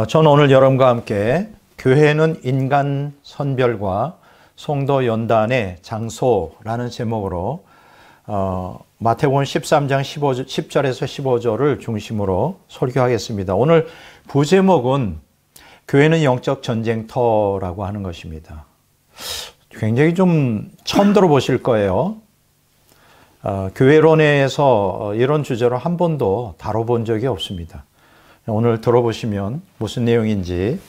저는 오늘 여러분과 함께 교회는 인간 선별과 성도 연단의 장소라는 제목으로 마태복음 13장 10절에서 15절을 중심으로 설교하겠습니다. 오늘 부제목은 교회는 영적 전쟁터라고 하는 것입니다. 굉장히 좀 처음 들어보실 거예요. 교회론에서 이런 주제로 한 번도 다뤄본 적이 없습니다. 오늘 들어보시면 무슨 내용인지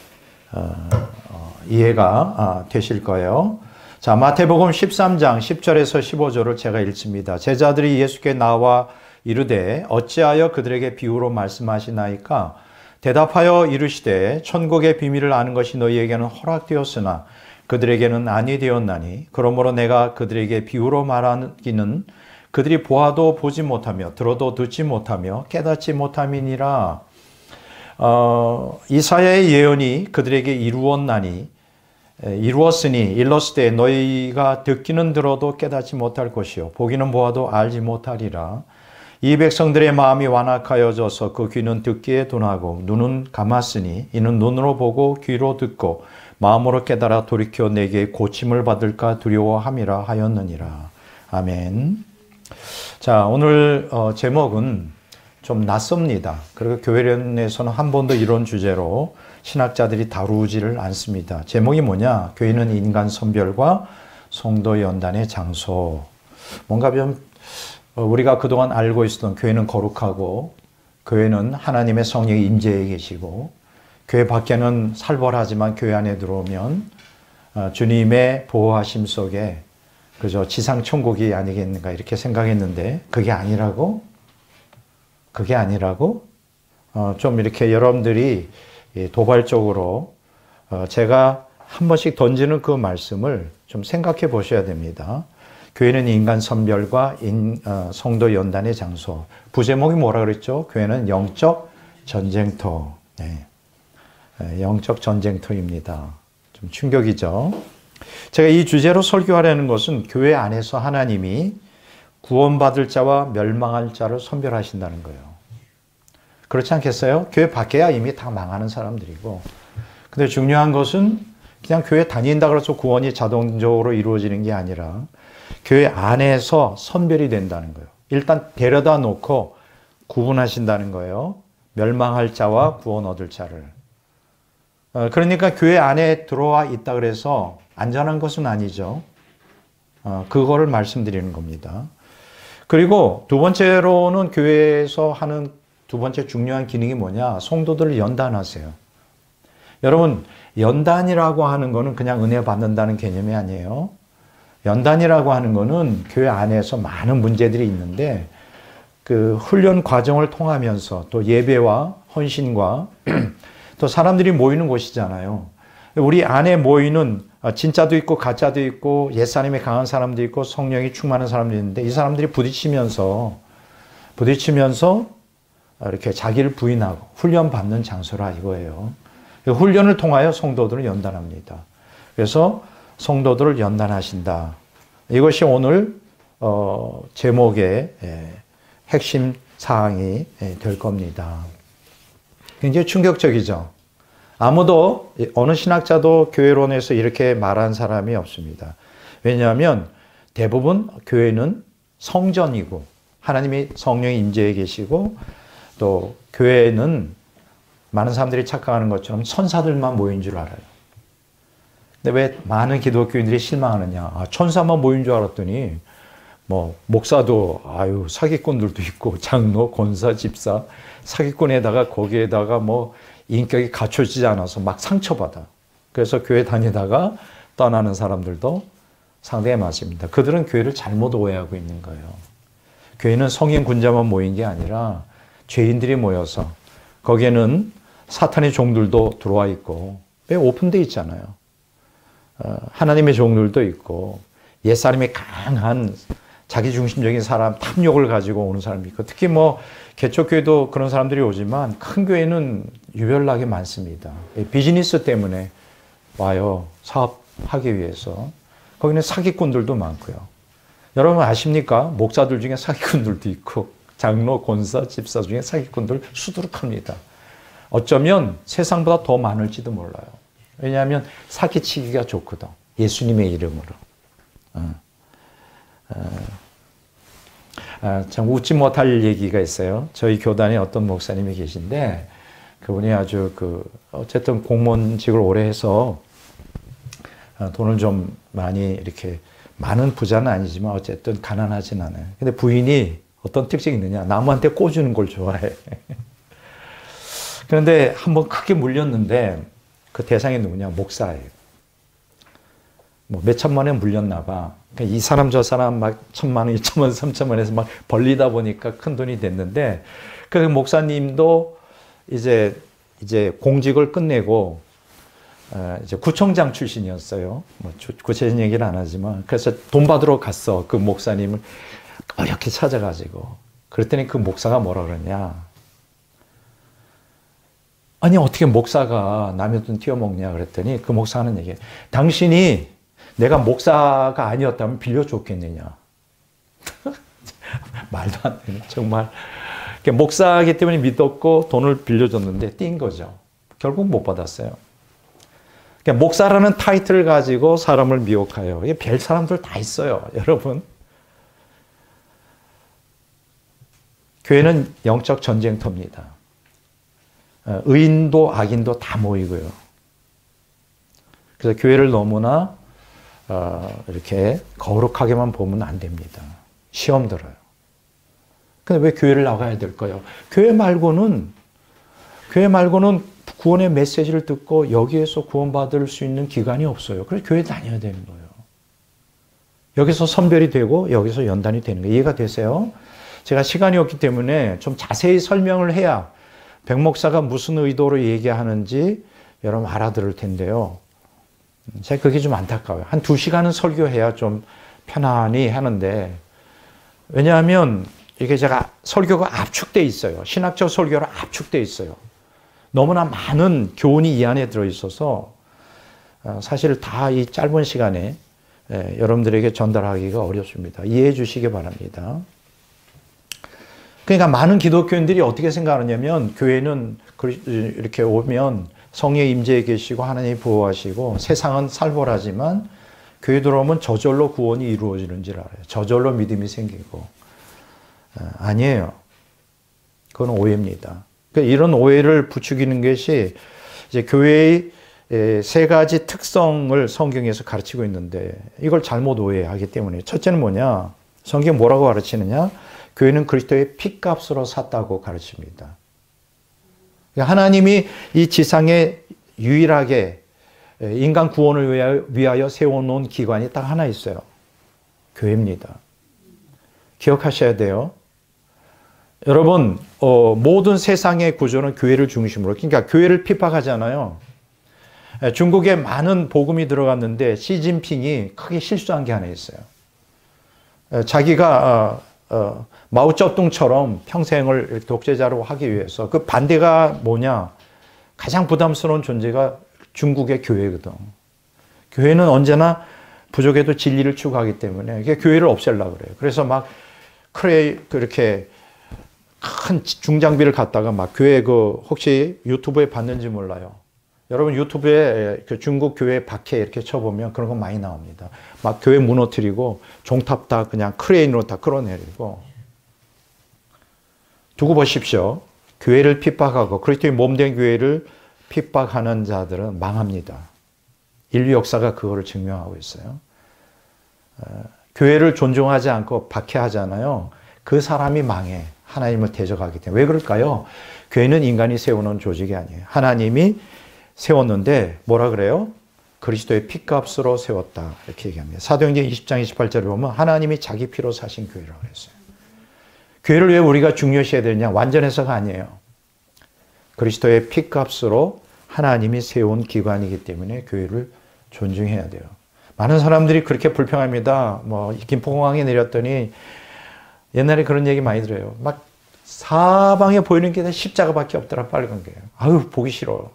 이해가 되실 거예요. 자, 마태복음 13장 10절에서 15절을 제가 읽습니다. 제자들이 예수께 나와 이르되 어찌하여 그들에게 비유로 말씀하시나이까? 대답하여 이르시되 천국의 비밀을 아는 것이 너희에게는 허락되었으나 그들에게는 아니 되었나니 그러므로 내가 그들에게 비유로 말하기는 그들이 보아도 보지 못하며 들어도 듣지 못하며 깨닫지 못함이니라. 이사야의 예언이 그들에게 이루었으니 일렀으되 너희가 듣기는 들어도 깨닫지 못할 것이요 보기는 보아도 알지 못하리라. 이 백성들의 마음이 완악하여져서 그 귀는 듣기에 둔하고 눈은 감았으니 이는 눈으로 보고 귀로 듣고 마음으로 깨달아 돌이켜 내게 고침을 받을까 두려워함이라 하였느니라. 아멘. 자, 오늘 제목은 좀 낯섭니다. 그리고 교회론에서는 한 번도 이런 주제로 신학자들이 다루지를 않습니다. 제목이 뭐냐? 교회는 인간 선별과 성도 연단의 장소. 뭔가 좀 우리가 그동안 알고 있었던 교회는 거룩하고 교회는 하나님의 성령이 임재해 계시고 교회 밖에는 살벌하지만 교회 안에 들어오면 주님의 보호하심 속에 그저 지상 천국이 아니겠는가 이렇게 생각했는데 그게 아니라고? 좀 이렇게 여러분들이 도발적으로 제가 한 번씩 던지는 그 말씀을 좀 생각해 보셔야 됩니다. 교회는 인간 선별과 성도 연단의 장소. 부제목이 뭐라 그랬죠? 교회는 영적 전쟁터. 네. 영적 전쟁터입니다. 좀 충격이죠. 제가 이 주제로 설교하려는 것은 교회 안에서 하나님이 구원받을 자와 멸망할 자를 선별하신다는 거예요. 그렇지 않겠어요? 교회 밖에야 이미 다 망하는 사람들이고. 근데 중요한 것은 그냥 교회 다닌다 그래서 구원이 자동적으로 이루어지는 게 아니라 교회 안에서 선별이 된다는 거예요. 일단 데려다 놓고 구분하신다는 거예요. 멸망할 자와 구원 얻을 자를. 그러니까 교회 안에 들어와 있다 그래서 안전한 것은 아니죠. 그거를 말씀드리는 겁니다. 그리고 두 번째로는 교회에서 하는 두 번째 중요한 기능이 뭐냐? 성도들을 연단하세요. 여러분, 연단이라고 하는 거는 그냥 은혜 받는다는 개념이 아니에요. 연단이라고 하는 거는 교회 안에서 많은 문제들이 있는데 그 훈련 과정을 통하면서 또 예배와 헌신과 또 사람들이 모이는 곳이잖아요. 우리 안에 모이는 진짜도 있고 가짜도 있고 옛사람이 강한 사람도 있고 성령이 충만한 사람도 있는데 이 사람들이 부딪히면서 이렇게 자기를 부인하고 훈련받는 장소라 이거예요. 훈련을 통하여 성도들을 연단합니다. 그래서 성도들을 연단하신다. 이것이 오늘 제목의 핵심 사항이 될 겁니다. 굉장히 충격적이죠. 아무도 어느 신학자도 교회론에서 이렇게 말한 사람이 없습니다. 왜냐하면 대부분 교회는 성전이고 하나님이 성령이 임재해 계시고 또 교회는 많은 사람들이 착각하는 것처럼 천사들만 모인 줄 알아요. 근데 왜 많은 기독교인들이 실망하느냐? 천사만 모인 줄 알았더니 뭐 목사도 사기꾼들도 있고 장로, 권사, 집사 사기꾼에다가 거기에다가 뭐 인격이 갖춰지지 않아서 막 상처받아. 그래서 교회 다니다가 떠나는 사람들도 상당히 많습니다. 그들은 교회를 잘못 오해하고 있는 거예요. 교회는 성인 군자만 모인 게 아니라 죄인들이 모여서 거기에는 사탄의 종들도 들어와 있고 오픈되어 있잖아요. 하나님의 종들도 있고 옛사람이 강한 자기중심적인 사람, 탐욕을 가지고 오는 사람이 있고 특히 뭐 개척교회도 그런 사람들이 오지만 큰 교회는 유별나게 많습니다. 비즈니스 때문에 와요. 사업하기 위해서. 거기는 사기꾼들도 많고요. 여러분 아십니까? 목사들 중에 사기꾼들도 있고 장로, 권사, 집사 중에 사기꾼들 수두룩합니다. 어쩌면 세상보다 더 많을지도 몰라요. 왜냐하면 사기치기가 좋거든. 예수님의 이름으로. 참 웃지 못할 얘기가 있어요. 저희 교단에 어떤 목사님이 계신데 그분이 아주 어쨌든 공무원직을 오래 해서 돈을 좀 많이 이렇게 많은 부자는 아니지만 어쨌든 가난하진 않아요. 근데 부인이 어떤 특징이 있느냐? 나무한테 꽂주는 걸 좋아해. 그런데 한번 크게 물렸는데 그 대상이 누구냐? 목사예요. 뭐 몇 천만 원 물렸나 봐. 그러니까 이 사람 저 사람 막 1,000만 원, 2천만 원, 3천만 원에서 막 벌리다 보니까 큰 돈이 됐는데 그 목사님도 이제 공직을 끝내고 이제 구청장 출신이었어요. 뭐 구체적인 얘기는 안 하지만 그래서 돈 받으러 갔어. 그 목사님을 어렵게 찾아가지고 그랬더니 그 목사가 뭐라 그러냐? 아니 어떻게 목사가 남의 돈 튀어먹냐 그랬더니 그 목사 하는 얘기. 당신이 내가 목사가 아니었다면 빌려줬겠느냐? 말도 안 되는 정말. 목사이기 때문에 믿었고 돈을 빌려줬는데 뛴 거죠. 결국 못 받았어요. 목사라는 타이틀을 가지고 사람을 미혹하여. 별 사람들 다 있어요. 여러분. 교회는 영적 전쟁터입니다. 의인도 악인도 다 모이고요. 그래서 교회를 너무나 이렇게 거룩하게만 보면 안 됩니다. 시험 들어요. 근데 왜 교회를 나가야 될까요? 교회 말고는 구원의 메시지를 듣고 여기에서 구원받을 수 있는 기관이 없어요. 그래서 교회 다녀야 되는 거예요. 여기서 선별이 되고 여기서 연단이 되는 거예요. 이해가 되세요? 제가 시간이 없기 때문에 좀 자세히 설명을 해야 백 목사가 무슨 의도로 얘기하는지 여러분 알아들을 텐데요. 제가 그게 좀 안타까워요. 한 2시간은 설교해야 좀 편안히 하는데 왜냐하면 이게 제가 설교가 압축되어 있어요. 신학적 설교로 압축되어 있어요. 너무나 많은 교훈이 이 안에 들어있어서 사실 다 이 짧은 시간에 여러분들에게 전달하기가 어렵습니다. 이해해 주시기 바랍니다. 그러니까 많은 기독교인들이 어떻게 생각하냐면 교회는 이렇게 오면 성령의 임재에 계시고 하나님이 보호하시고 세상은 살벌하지만 교회 들어오면 저절로 구원이 이루어지는 줄 알아요. 저절로 믿음이 생기고. 아니에요. 그건 오해입니다. 이런 오해를 부추기는 것이 이제 교회의 3가지 특성을 성경에서 가르치고 있는데 이걸 잘못 오해하기 때문에 첫째는 뭐냐? 성경 뭐라고 가르치느냐? 교회는 그리스도의 피값으로 샀다고 가르칩니다. 하나님이 이 지상에 유일하게 인간 구원을 위하여 세워놓은 기관이 딱 하나 있어요. 교회입니다. 기억하셔야 돼요. 여러분, 모든 세상의 구조는 교회를 중심으로, 그러니까 교회를 핍박하잖아요. 중국에 많은 복음이 들어갔는데 시진핑이 크게 실수한 게 하나 있어요. 자기가 마오쩌둥처럼 평생을 독재자로 하기 위해서 그 반대가 뭐냐? 가장 부담스러운 존재가 중국의 교회거든. 교회는 언제나 부족해도 진리를 추구하기 때문에 교회를 없애려고 그래요. 그래서 막 그렇게 큰 중장비를 갖다가 막 교회 혹시 유튜브에 봤는지 몰라요. 여러분 유튜브에 그 중국 교회 박해 이렇게 쳐보면 그런 거 많이 나옵니다. 막 교회 무너뜨리고 종탑 다 그냥 크레인으로 다 끌어내리고. 두고 보십시오. 교회를 핍박하고 그리스도의 몸된 교회를 핍박하는 자들은 망합니다. 인류 역사가 그거를 증명하고 있어요. 교회를 존중하지 않고 박해하잖아요. 그 사람이 망해. 하나님을 대적하기 때문에. 왜 그럴까요? 교회는 인간이 세우는 조직이 아니에요. 하나님이 세웠는데 뭐라 그래요? 그리스도의 피값으로 세웠다. 이렇게 얘기합니다. 사도행전 20장 28절을 보면 하나님이 자기 피로 사신 교회라고 했어요. 교회를 왜 우리가 중요시해야 되느냐? 완전해서가 아니에요. 그리스도의 피값으로 하나님이 세운 기관이기 때문에 교회를 존중해야 돼요. 많은 사람들이 그렇게 불평합니다. 김포공항에 내렸더니 옛날에 그런 얘기 많이 들어요. 막 사방에 보이는 게 다 십자가밖에 없더라, 빨간 게. 아유, 보기 싫어.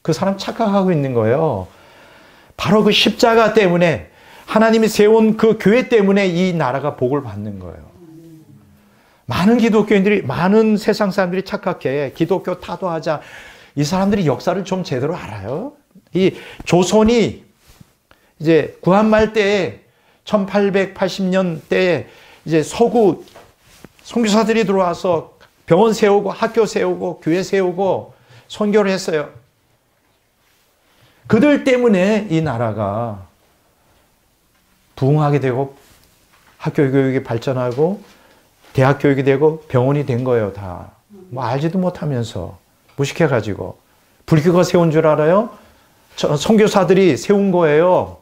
그 사람 착각하고 있는 거예요. 바로 그 십자가 때문에 하나님이 세운 그 교회 때문에 이 나라가 복을 받는 거예요. 많은 기독교인들이, 많은 세상 사람들이 착각해. 기독교 타도하자. 이 사람들이 역사를 좀 제대로 알아요? 이 조선이 이제 구한말 때에 1880년대에 이제 서구 선교사들이 들어와서 병원 세우고 학교 세우고 교회 세우고 선교를 했어요. 그들 때문에 이 나라가 부흥하게 되고 학교 교육이 발전하고 대학 교육이 되고 병원이 된 거예요. 다. 뭐 알지도 못하면서 무식해가지고. 불교가 세운 줄 알아요? 선교사들이 세운 거예요.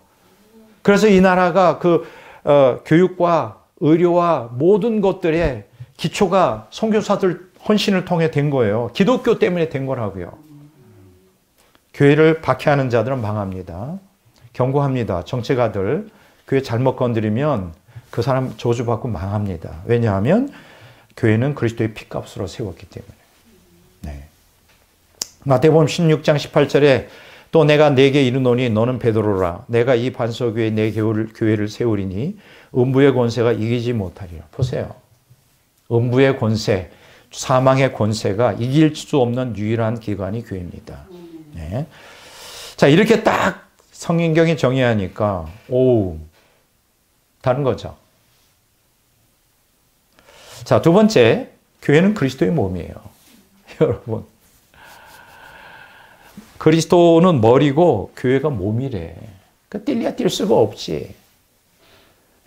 그래서 이 나라가 교육과 의료와 모든 것들의 기초가 선교사들 헌신을 통해 된 거예요. 기독교 때문에 된 거라고요. 교회를 박해하는 자들은 망합니다. 경고합니다. 정치가들 교회 잘못 건드리면 그 사람 저주받고 망합니다. 왜냐하면 교회는 그리스도의 피값으로 세웠기 때문에. 네. 마태복음 16장 18절에 또 내가 네게 이르노니 너는 베드로라. 내가 이 반석위에 내 교회를 세우리니 음부의 권세가 이기지 못하리라. 보세요. 음부의 권세, 사망의 권세가 이길 수 없는 유일한 기관이 교회입니다. 네. 자, 이렇게 딱 성경이 정의하니까 다른 거죠. 자, 두 번째, 교회는 그리스도의 몸이에요. 여러분. 그리스도는 머리고 교회가 몸이래. 그러니까 뛸래야 뛸 수가 없지.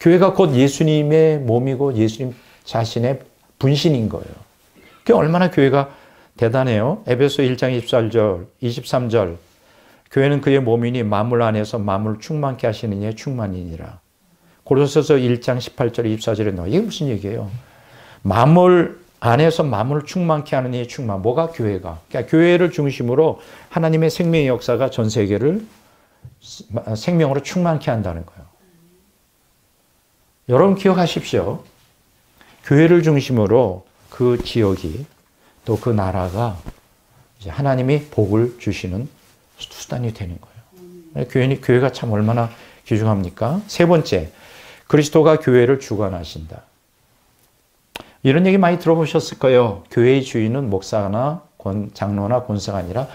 교회가 곧 예수님의 몸이고 예수님 자신의 분신인 거예요. 그게 얼마나 교회가 대단해요. 에베소 1장 23절 교회는 그의 몸이니 만물 안에서 만물을 충만케 하시는 이의 충만이니라. 고린도서 1장 18절 24절에 나와. 이게 무슨 얘기예요? 만물 안에서 만물을 충만케 하는 이의 충만. 뭐가? 교회가. 그러니까 교회를 중심으로 하나님의 생명의 역사가 전 세계를 생명으로 충만케 한다는 거예요. 여러분 기억하십시오. 교회를 중심으로 그 지역이 또 그 나라가 이제 하나님이 복을 주시는 수단이 되는 거예요. 교회가 참 얼마나 귀중합니까? 세 번째, 그리스도가 교회를 주관하신다. 이런 얘기 많이 들어보셨을 거예요. 교회의 주인은 목사나 장로나 권사가 아니라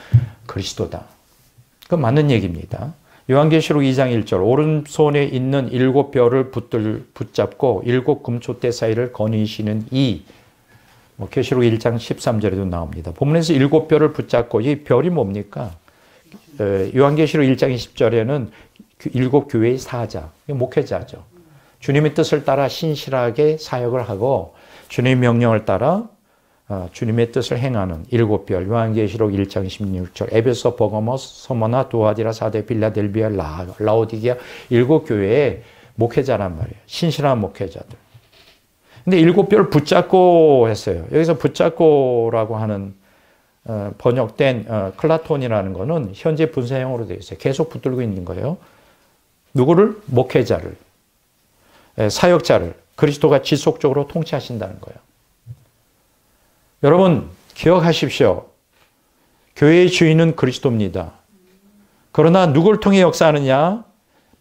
그리스도다. 그건 맞는 얘기입니다. 요한계시록 2장 1절 오른손에 있는 7별을 붙잡고 7 금초대 사이를 거니시는 계시록 1장 13절에도 나옵니다. 본문에서 7별을 붙잡고 이 별이 뭡니까? 요한계시록 1장 20절에는 7 교회의 사자, 목회자죠. 주님의 뜻을 따라 신실하게 사역을 하고 주님의 명령을 따라 주님의 뜻을 행하는 7별, 요한계시록 1장 16절, 에베소, 버가모, 서머나, 두아디라, 사데, 빌라델비아, 라오디게아 7 교회의 목회자란 말이에요. 신실한 목회자들. 근데 7별을 붙잡고 했어요. 여기서 붙잡고라고 하는 번역된 클라톤이라는 거는 현재 분사형으로 되어 있어요. 계속 붙들고 있는 거예요. 누구를? 목회자를, 사역자를 그리스도가 지속적으로 통치하신다는 거예요. 여러분 기억하십시오. 교회의 주인은 그리스도입니다. 그러나 누굴 통해 역사하느냐?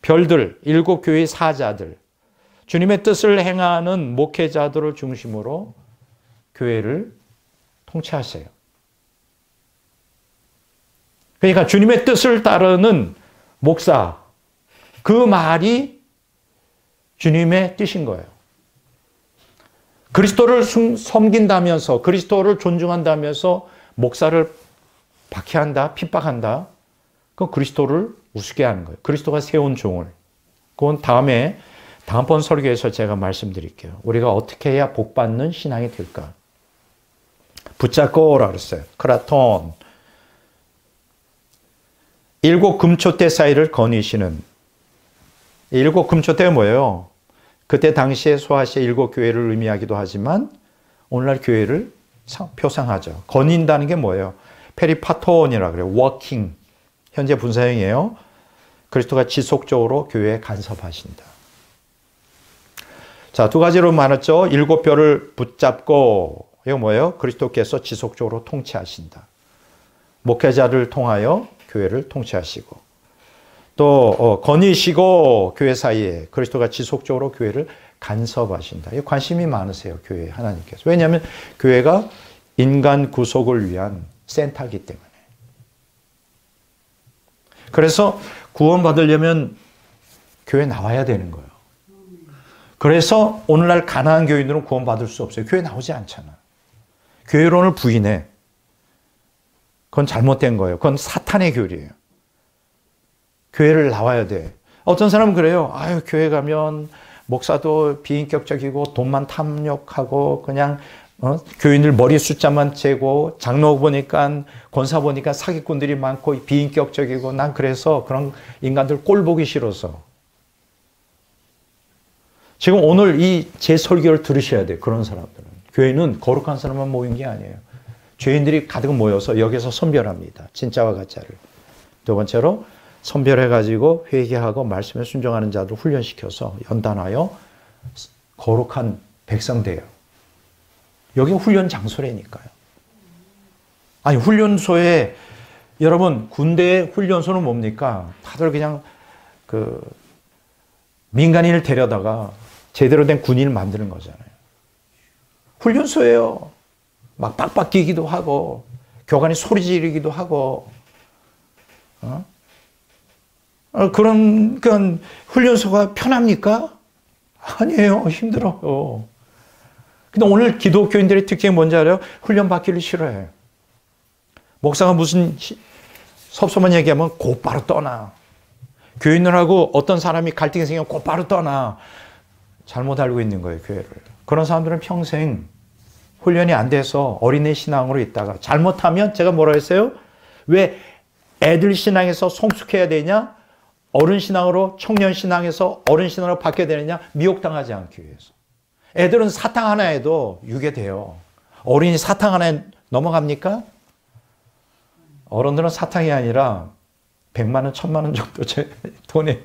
별들, 7 교회의 사자들, 주님의 뜻을 행하는 목회자들을 중심으로 교회를 통치하세요. 그러니까 주님의 뜻을 따르는 목사, 그 말이 주님의 뜻인 거예요. 그리스도를 섬긴다면서, 그리스도를 존중한다면서 목사를 박해한다, 핍박한다. 그건 그리스도를 우습게 하는 거예요. 그리스도가 세운 종을. 그건 다음번 설교에서 제가 말씀드릴게요. 우리가 어떻게 해야 복받는 신앙이 될까? 붙잡고라 그랬어요. 크라톤. 7 금초대 사이를 거니시는. 7 금초대가 뭐예요? 그때 당시에 소아시아 7 교회를 의미하기도 하지만 오늘날 교회를 표상하죠. 거닌다는 게 뭐예요? 페리파톤이라 그래요. 워킹. 현재 분사형이에요. 그리스도가 지속적으로 교회에 간섭하신다. 자, 두 가지로 말했죠. 7별을 붙잡고, 이거 뭐예요? 그리스도께서 지속적으로 통치하신다. 목회자를 통하여 교회를 통치하시고, 또 거니시고 교회 사이에 그리스도가 지속적으로 교회를 간섭하신다. 관심이 많으세요, 교회에 하나님께서. 왜냐하면 교회가 인간 구속을 위한 센터이기 때문에. 그래서 구원받으려면 교회 나와야 되는 거예요. 그래서 오늘날 가난한 교인들은 구원받을 수 없어요. 교회 나오지 않잖아. 교회론을 부인해. 그건 잘못된 거예요. 그건 사탄의 교리예요. 교회를 나와야 돼. 어떤 사람은 그래요. 아유, 교회 가면 목사도 비인격적이고 돈만 탐욕하고 그냥 교인들 머리 숫자만 재고 장로 보니까 권사 보니까 사기꾼들이 많고 비인격적이고 난 그래서 그런 인간들 꼴 보기 싫어서. 지금 오늘 이 제 설교를 들으셔야 돼요. 그런 사람들은. 교회는 거룩한 사람만 모인 게 아니에요. 죄인들이 가득 모여서 여기서 선별합니다. 진짜와 가짜를. 두 번째로 선별해가지고 회개하고 말씀에 순종하는 자들 훈련시켜서 연단하여 거룩한 백성 돼요. 여기 훈련 장소라니까요. 아니, 훈련소에, 여러분, 군대의 훈련소는 뭡니까? 다들 그냥 민간인을 데려다가 제대로 된 군인을 만드는 거잖아요. 훈련소예요. 막 빡빡 끼기도 하고, 교관이 소리 지르기도 하고, 그런 훈련소가 편합니까? 아니에요. 힘들어요. 근데 오늘 기독교인들의 특징이 뭔지 알아요? 훈련 받기를 싫어해요. 목사가 무슨 섭섭한 얘기하면 곧바로 떠나. 교인들하고 어떤 사람이 갈등이 생기면 곧바로 떠나. 잘못 알고 있는 거예요, 교회를. 그런 사람들은 평생 훈련이 안 돼서 어린애 신앙으로 있다가 잘못하면 제가 뭐라 했어요? 왜 애들 신앙에서 성숙해야 되냐? 어른 신앙으로, 청년 신앙에서 어른 신앙으로 바뀌어야 되느냐? 미혹당하지 않기 위해서. 애들은 사탕 하나에도 유괴돼요. 어린이 사탕 하나에 넘어갑니까? 어른들은 사탕이 아니라 100만 원, 1000만 원 정도 제 돈이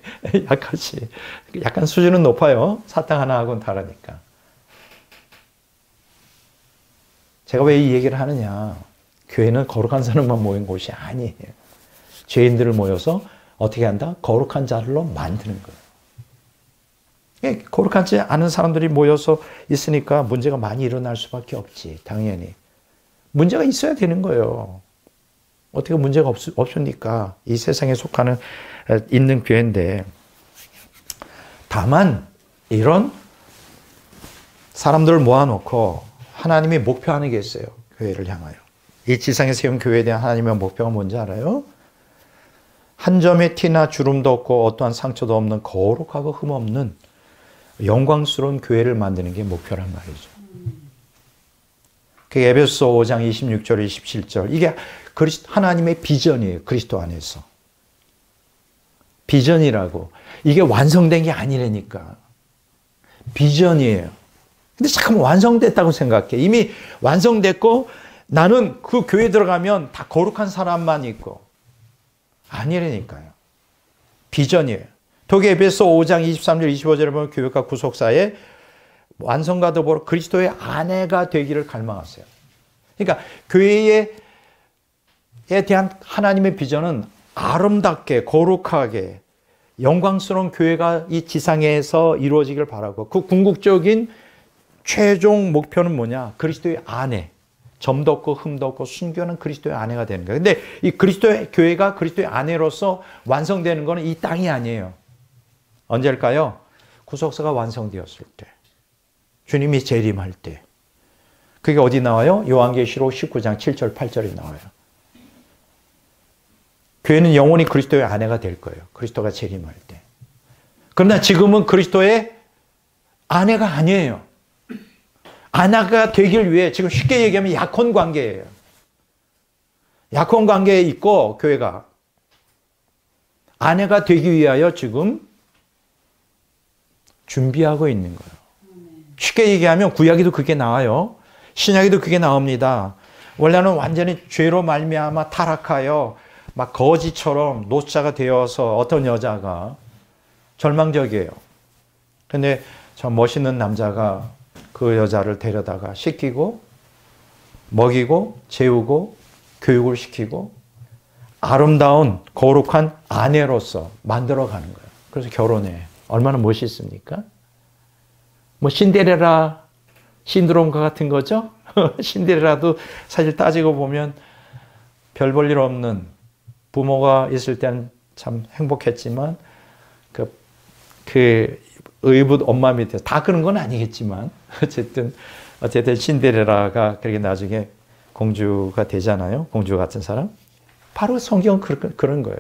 약간 수준은 높아요. 사탕 하나하고는 다르니까. 제가 왜 이 얘기를 하느냐. 교회는 거룩한 사람만 모인 곳이 아니에요. 죄인들을 모여서 어떻게 한다? 거룩한 자들로 만드는 거예요. 거룩하지 않은 사람들이 모여서 있으니까 문제가 많이 일어날 수밖에 없지. 당연히. 문제가 있어야 되는 거예요. 어떻게 문제가 없습니까? 이 세상에 속하는 있는 교회인데. 다만 이런 사람들을 모아놓고 하나님이 목표하는 게 있어요. 교회를 향하여. 이 지상에 세운 교회에 대한 하나님의 목표가 뭔지 알아요? 한 점의 티나 주름도 없고 어떠한 상처도 없는 거룩하고 흠없는 영광스러운 교회를 만드는 게 목표란 말이죠. 그게 에베소서 5장 26절, 27절. 이게 하나님의 비전이에요. 그리스도 안에서. 비전이라고. 이게 완성된 게 아니라니까. 비전이에요. 근데 잠깐만 완성됐다고 생각해. 이미 완성됐고 나는 그 교회 들어가면 다 거룩한 사람만 있고. 아니라니까요. 비전이에요. 독일 에베소 5장 23절 25절에 보면 교회가 구속사에 완성과 더불어 그리스도의 아내가 되기를 갈망하세요. 그러니까 교회에 대한 하나님의 비전은 아름답게 거룩하게 영광스러운 교회가 이 지상에서 이루어지길 바라고 그 궁극적인 최종 목표는 뭐냐? 그리스도의 아내. 점도 없고 흠도 없고 순교하는 그리스도의 아내가 되는 거예요. 근데 이 그리스도의 교회가 그리스도의 아내로서 완성되는 것은 이 땅이 아니에요. 언제일까요? 구속사가 완성되었을 때. 주님이 재림할 때. 그게 어디 나와요? 요한계시록 19장 7절 8절에 나와요. 교회는 영원히 그리스도의 아내가 될 거예요. 그리스도가 재림할 때. 그러나 지금은 그리스도의 아내가 아니에요. 아내가 되길 위해 지금 쉽게 얘기하면 약혼 관계예요. 약혼 관계에 있고 교회가 아내가 되기 위하여 지금 준비하고 있는 거예요. 쉽게 얘기하면 구약에도 그게 나와요. 신약에도 그게 나옵니다. 원래는 완전히 죄로 말미암아 타락하여 막 거지처럼 노자가 되어서 어떤 여자가 절망적이에요. 근데 저 멋있는 남자가 그 여자를 데려다가 씻기고 먹이고 재우고 교육을 시키고 아름다운 거룩한 아내로서 만들어가는 거예요. 그래서 결혼해. 얼마나 멋있습니까? 뭐 신데렐라 신드롬과 같은 거죠. 신데렐라도 사실 따지고 보면 별 볼 일 없는 부모가 있을 때는 참 행복했지만 그 의붓 엄마 밑에서 다 그런 건 아니겠지만 어쨌든 신데렐라가 그렇게 나중에 공주가 되잖아요. 공주 같은 사람. 바로 성경은 그런 거예요.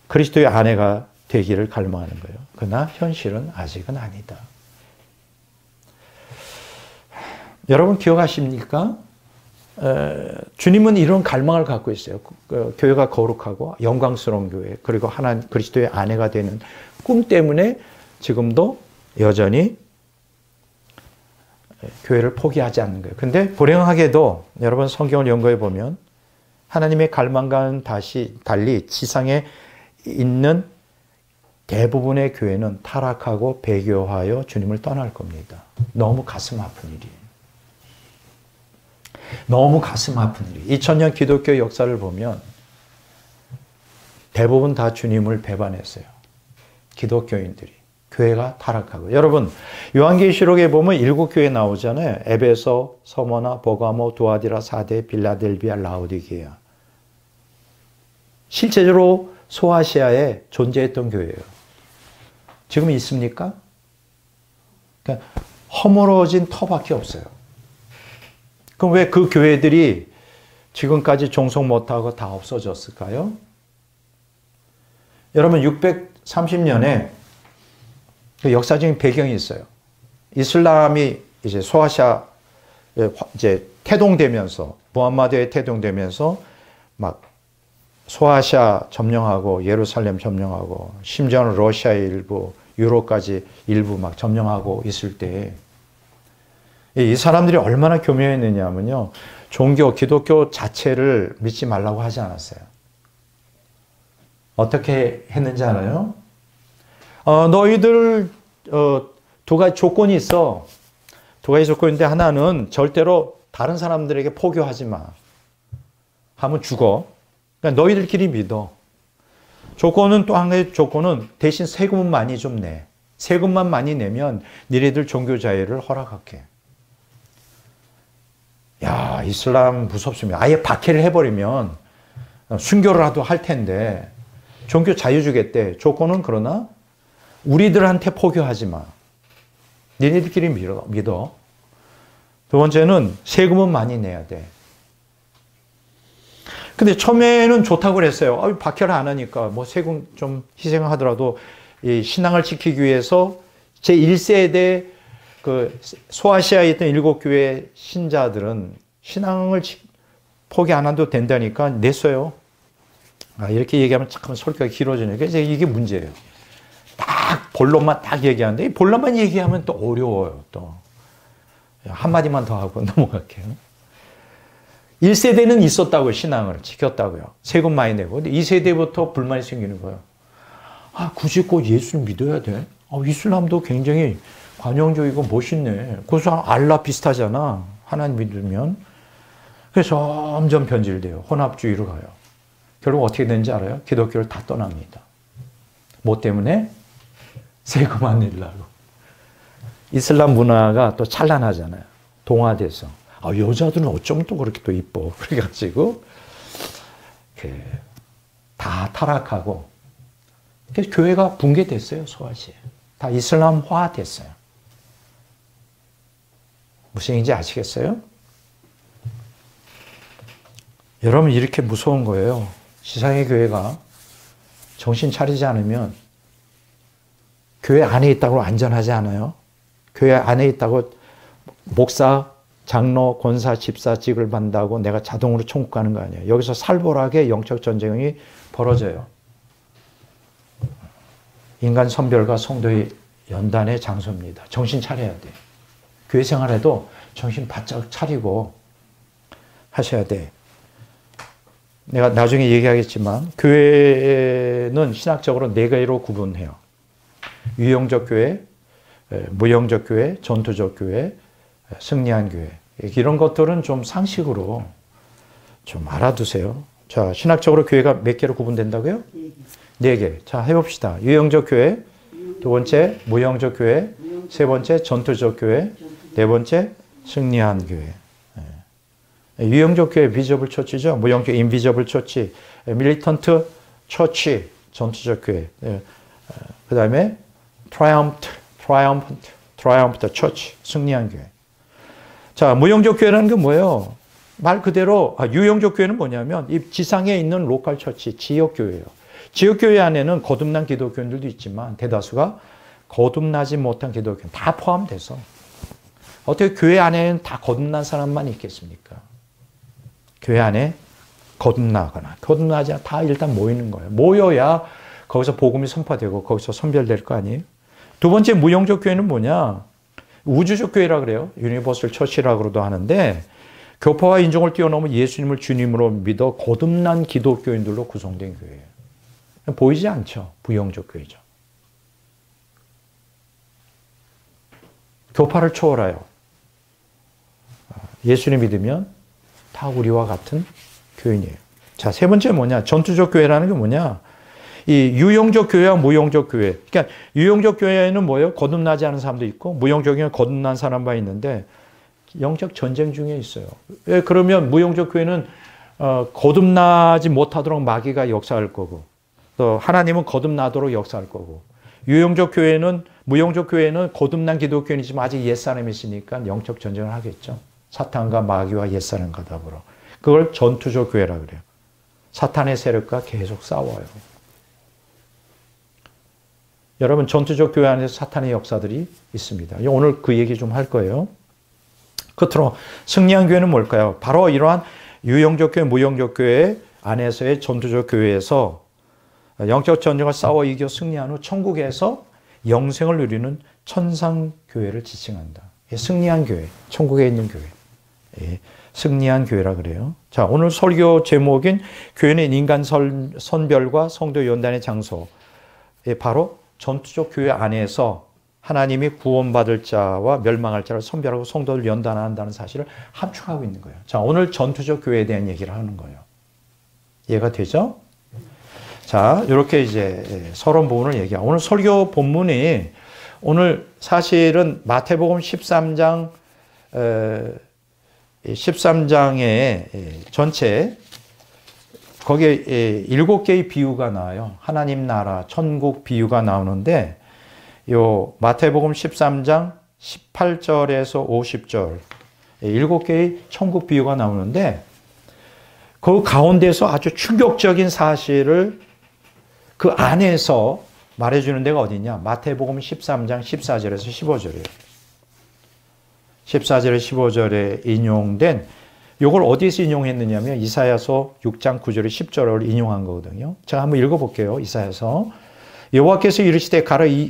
그리스도의 아내가 되기를 갈망하는 거예요. 그러나 현실은 아직은 아니다. 여러분 기억하십니까? 주님은 이런 갈망을 갖고 있어요. 교회가 거룩하고 영광스러운 교회, 그리고 하나님 그리스도의 아내가 되는 꿈 때문에 지금도 여전히 교회를 포기하지 않는 거예요. 근데 불행하게도 여러분 성경을 연구해 보면 하나님의 갈망과는 달리 지상에 있는 대부분의 교회는 타락하고 배교하여 주님을 떠날 겁니다. 너무 가슴 아픈 일이에요. 너무 가슴 아픈 일이에요. 2000년 기독교 역사를 보면 대부분 다 주님을 배반했어요. 기독교인들이. 교회가 타락하고. 여러분 요한계시록에 보면 7교회 나오잖아요. 에베소, 서머나, 버가모, 두아디라, 사데, 빌라델비아, 라오디게아. 실제로 소아시아에 존재했던 교회예요. 지금 있습니까? 그러니까 허물어진 터밖에 없어요. 그럼 왜 그 교회들이 지금까지 종속 못하고 다 없어졌을까요? 여러분 630년에 그 역사적인 배경이 있어요. 이슬람이 이제 소아시아 이제 태동되면서 무함마드에 태동되면서 막 소아시아 점령하고 예루살렘 점령하고 심지어는 러시아의 일부 유럽까지 일부 막 점령하고 있을 때 이 사람들이 얼마나 교묘했느냐면요. 종교 기독교 자체를 믿지 말라고 하지 않았어요. 어떻게 했는지 알아요? 너희들 두 가지 조건이 있어. 두 가지 조건인데 하나는 절대로 다른 사람들에게 포교하지 마. 하면 죽어. 그러니까 너희들끼리 믿어. 조건은 또 한 가지 조건은 대신 세금은 많이 좀 내. 세금만 많이 내면 니네들 종교 자유를 허락할게. 야, 이슬람 무섭습니다. 아예 박해를 해버리면 순교라도 할 텐데 종교 자유 주겠대. 조건은 그러나 우리들한테 포교하지 마. 니네들끼리 믿어. 두 번째는 세금은 많이 내야 돼. 근데 처음에는 좋다고 그랬어요. 박해를 안 하니까 뭐 세금 좀 희생하더라도 이 신앙을 지키기 위해서 제1세대 그 소아시아에 있던 7교회 신자들은 신앙을 포기 안 해도 된다니까 냈어요. 이렇게 얘기하면 참 설교가 길어지네. 그래서 이게 문제예요. 딱 본론만 딱 얘기하는데 본론만 얘기하면 또 어려워요. 또 한마디만 더 하고 넘어갈게요. 1세대는 있었다고요. 신앙을 지켰다고요. 세금 많이 내고. 근데 2세대부터 불만이 생기는 거예요. 굳이 꼭 예수를 믿어야 돼? 이슬람도 굉장히 관용적이고 멋있네. 그래서 알라 비슷하잖아. 하나님 믿으면. 그래서 점점 변질돼요. 혼합주의로 가요. 결국 어떻게 되는지 알아요? 기독교를 다 떠납니다. 뭐 때문에? 세금 안 내려고. 이슬람 문화가 또 찬란하잖아요. 동화돼서. 여자들은 어쩌면 또 그렇게 또 이뻐. 그래가지고 다 타락하고 그래서 교회가 붕괴됐어요. 소아시아. 다 이슬람화 됐어요. 무슨 얘기인지 아시겠어요? 여러분 이렇게 무서운 거예요. 지상의 교회가 정신 차리지 않으면 교회 안에 있다고 안전하지 않아요. 교회 안에 있다고 목사, 장로, 권사, 집사직을 받는다고 내가 자동으로 천국 가는 거 아니에요. 여기서 살벌하게 영적 전쟁이 벌어져요. 인간 선별과 성도의 연단의 장소입니다. 정신 차려야 돼. 교회 생활에도 정신 바짝 차리고 하셔야 돼. 내가 나중에 얘기하겠지만 교회는 신학적으로 네 가지로 구분해요. 유형적 교회, 무형적 교회, 전투적 교회, 승리한 교회. 이런 것들은 좀 상식으로 좀 알아두세요. 자, 신학적으로 교회가 몇 개로 구분된다고요? 네 개. 자, 해봅시다. 유형적 교회, 두 번째 무형적 교회, 세 번째 전투적 교회, 네 번째 승리한 교회. 유형적 교회 비저블 처치죠. 무형적 인비저블 처치, 밀리턴트 처치, 전투적 교회. 그 다음에 트라이엄프트 처치, 승리한 교회. 자, 무형적 교회라는 게 뭐예요? 말 그대로 유형적 교회는 뭐냐면 이 지상에 있는 로컬 처치, 지역 교회예요. 지역 교회 안에는 거듭난 기독교인들도 있지만 대다수가 거듭나지 못한 기독교인 다 포함돼서 어떻게 교회 안에는 다 거듭난 사람만 있겠습니까? 교회 안에 거듭나거나 거듭나지 않아 다 일단 모이는 거예요. 모여야 거기서 복음이 선포되고 거기서 선별될 거 아니에요? 두 번째 무형적 교회는 뭐냐? 우주적 교회라 그래요. 유니버설 처치라고도 하는데 교파와 인종을 뛰어넘은 예수님을 주님으로 믿어 거듭난 기독교인들로 구성된 교회예요. 보이지 않죠? 부형적 교회죠. 교파를 초월하여 예수님 믿으면 다 우리와 같은 교인이에요. 자, 세 번째 뭐냐? 전투적 교회라는 게 뭐냐? 이 유형적 교회와 무형적 교회. 그러니까 유형적 교회는 뭐예요? 거듭나지 않은 사람도 있고 무형적 교회는 거듭난 사람만 있는데 영적 전쟁 중에 있어요. 왜 그러면 무형적 교회는 거듭나지 못하도록 마귀가 역사할 거고 또 하나님은 거듭나도록 역사할 거고 유형적 교회는 무형적 교회는 거듭난 기독교인이지만 아직 옛사람이 있으니까 영적 전쟁을 하겠죠. 사탄과 마귀와 옛사람과 더불어. 그걸 전투적 교회라 그래요. 사탄의 세력과 계속 싸워요. 여러분 전투적 교회 안에서 사탄의 역사들이 있습니다. 오늘 그 얘기 좀 할 거예요. 끝으로 승리한 교회는 뭘까요? 바로 이러한 유형적 교회, 무형적 교회 안에서의 전투적 교회에서 영적 전쟁을 싸워 이겨 승리한 후 천국에서 영생을 누리는 천상교회를 지칭한다. 승리한 교회, 천국에 있는 교회. 승리한 교회라 그래요. 자, 오늘 설교 제목인 교회는 인간 선별과 성도 연단의 장소. 바로 전투적 교회 안에서 하나님이 구원받을 자와 멸망할 자를 선별하고 성도를 연단한다는 사실을 함축하고 있는 거예요. 자, 오늘 전투적 교회에 대한 얘기를 하는 거예요. 이해가 되죠? 자, 이렇게 이제 서론 부분을 얘기하고 오늘 설교 본문이 오늘 사실은 마태복음 13장의 전체 거기에 7개의 비유가 나와요. 하나님 나라, 천국 비유가 나오는데 요 마태복음 13장 18절에서 50절 7개의 천국 비유가 나오는데 그 가운데서 아주 충격적인 사실을 그 안에서 말해주는 데가 어디냐? 마태복음 13장 14절에서 15절이에요. 14절에 15절에 인용된 이걸 어디에서 인용했느냐면 이사야서 6장 9절에 10절을 인용한 거거든요. 제가 한번 읽어볼게요. 이사야서 여호와께서 이르시되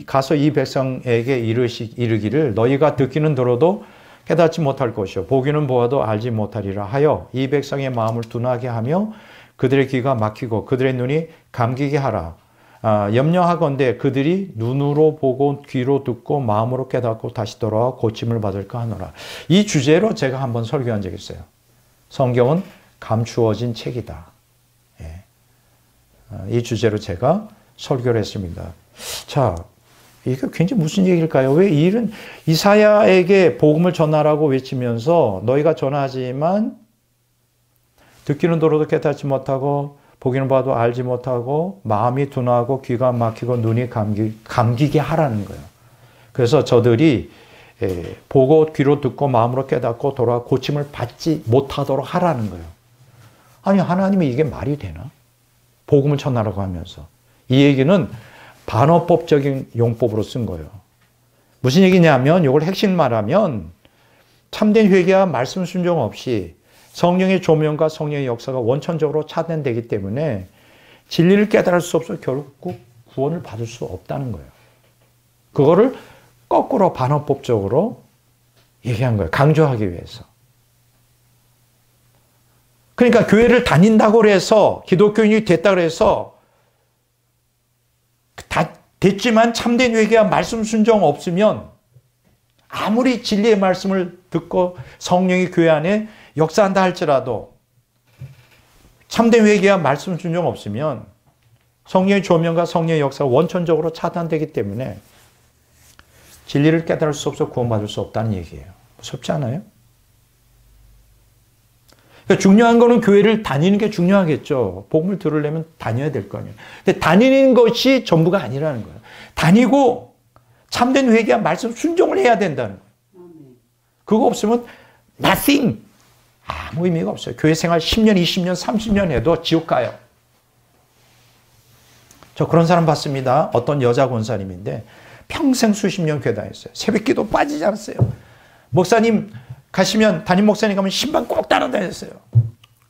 가서 이 백성에게 이르기를 너희가 듣기는 들어도 깨닫지 못할 것이요 보기는 보아도 알지 못하리라 하여 이 백성의 마음을 둔하게 하며 그들의 귀가 막히고 그들의 눈이 감기게 하라. 염려하건대 그들이 눈으로 보고 귀로 듣고 마음으로 깨닫고 다시 돌아와 고침을 받을까 하노라. 이 주제로 제가 한번 설교한 적이 있어요. 성경은 감추어진 책이다. 이 주제로 제가 설교를 했습니다. 자, 이게 굉장히 무슨 얘기일까요? 왜 이 일은 이사야에게 복음을 전하라고 외치면서 너희가 전하지만 듣기는 들어도 깨닫지 못하고 보기는 봐도 알지 못하고 마음이 둔하고 귀가 막히고 눈이 감기게 하라는 거예요. 그래서 저들이 보고 귀로 듣고 마음으로 깨닫고 돌아와 고침을 받지 못하도록 하라는 거예요. 아니 하나님이 이게 말이 되나? 복음을 전하라고 하면서. 이 얘기는 반어법적인 용법으로 쓴 거예요. 무슨 얘기냐면 이걸 핵심 말하면 참된 회개와 말씀 순종 없이 성령의 조명과 성령의 역사가 원천적으로 차단되기 때문에 진리를 깨달을 수 없어 결국 구원을 받을 수 없다는 거예요. 그거를 거꾸로 반어법적으로 얘기한 거예요. 강조하기 위해서. 그러니까 교회를 다닌다고 해서 기독교인이 됐다고 해서 다 됐지만 참된 회개와 말씀 순종 없으면 아무리 진리의 말씀을 듣고 성령이 교회 안에 역사한다 할지라도 참된 회개와 말씀 순종 없으면 성령의 조명과 성령의 역사가 원천적으로 차단되기 때문에 진리를 깨달을 수 없어 구원받을 수 없다는 얘기예요. 무섭지 않아요? 그러니까 중요한 거는 교회를 다니는 게 중요하겠죠. 복음을 들으려면 다녀야 될 거 아니에요. 근데 다니는 것이 전부가 아니라는 거예요. 다니고 참된 회개와 말씀 순종을 해야 된다는 거예요. 그거 없으면 nothing. 아무 의미가 없어요. 교회 생활 10년, 20년, 30년 해도 지옥 가요. 저 그런 사람 봤습니다. 어떤 여자 권사님인데 평생 수십 년 교회 다녔어요. 새벽기도 빠지지 않았어요. 목사님 가시면, 담임 목사님 가면 신방 꼭 따라다녔어요.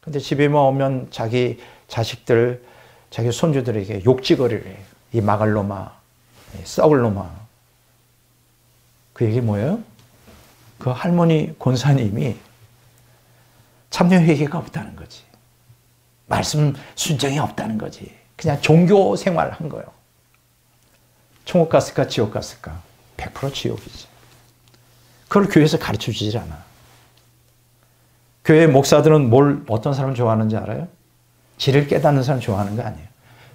근데 집에 오면 자기 자식들, 자기 손주들에게 욕지거리를 해요. 이 막을 놈아, 썩을 놈아. 그 얘기 뭐예요? 그 할머니 권사님이 참된 회개가 없다는 거지. 말씀 순종이 없다는 거지. 그냥 종교 생활을 한 거예요. 천국 갔을까 지옥 갔을까? 100% 지옥이지. 그걸 교회에서 가르쳐 주질 않아. 교회 목사들은 어떤 사람을 좋아하는지 알아요? 지를 깨닫는 사람 좋아하는 거 아니에요.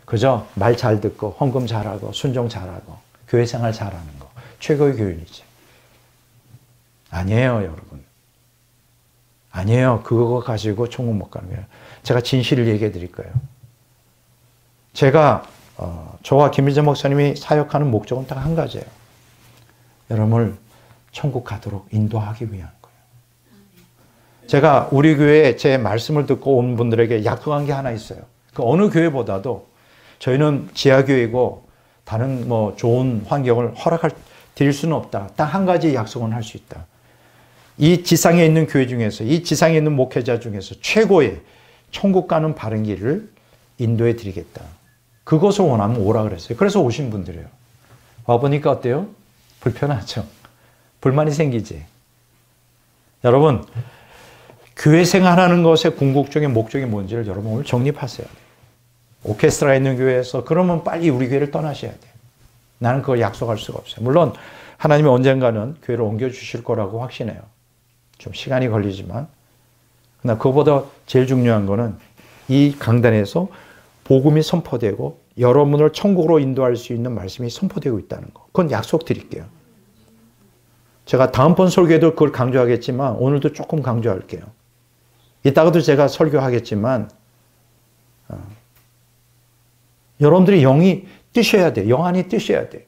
그저 말 잘 듣고 헌금 잘하고 순종 잘하고 교회 생활 잘하는 거. 최고의 교인이지. 아니에요, 여러분. 아니에요. 그거 가지고 천국 못 가는 거예요. 제가 진실을 얘기해 드릴 거예요. 제가 저와 김일재 목사님이 사역하는 목적은 딱 한 가지예요. 여러분을 천국 가도록 인도하기 위한 거예요. 제가 우리 교회에 제 말씀을 듣고 온 분들에게 약속한 게 하나 있어요. 그 어느 교회보다도 저희는 지하교회고 다른 뭐 좋은 환경을 드릴 수는 없다. 딱 한 가지 약속은 할 수 있다. 이 지상에 있는 교회 중에서, 이 지상에 있는 목회자 중에서 최고의 천국 가는 바른 길을 인도해 드리겠다. 그것을 원하면 오라 그랬어요. 그래서 오신 분들이에요. 와보니까 어때요? 불편하죠? 불만이 생기지? 여러분, 교회 생활하는 것의 궁극적인 목적이 뭔지를 여러분 오늘 정립하세요. 오케스트라 있는 교회에서 그러면 빨리 우리 교회를 떠나셔야 돼요. 나는 그걸 약속할 수가 없어요. 물론 하나님이 언젠가는 교회를 옮겨주실 거라고 확신해요. 좀 시간이 걸리지만. 그러나 그거보다 제일 중요한 거는 이 강단에서 복음이 선포되고 여러분을 천국으로 인도할 수 있는 말씀이 선포되고 있다는 거. 그건 약속드릴게요. 제가 다음번 설교에도 그걸 강조하겠지만 오늘도 조금 강조할게요. 이따가도 제가 설교하겠지만 여러분들이 영이 뜨셔야 돼. 영 안이 뜨셔야 돼.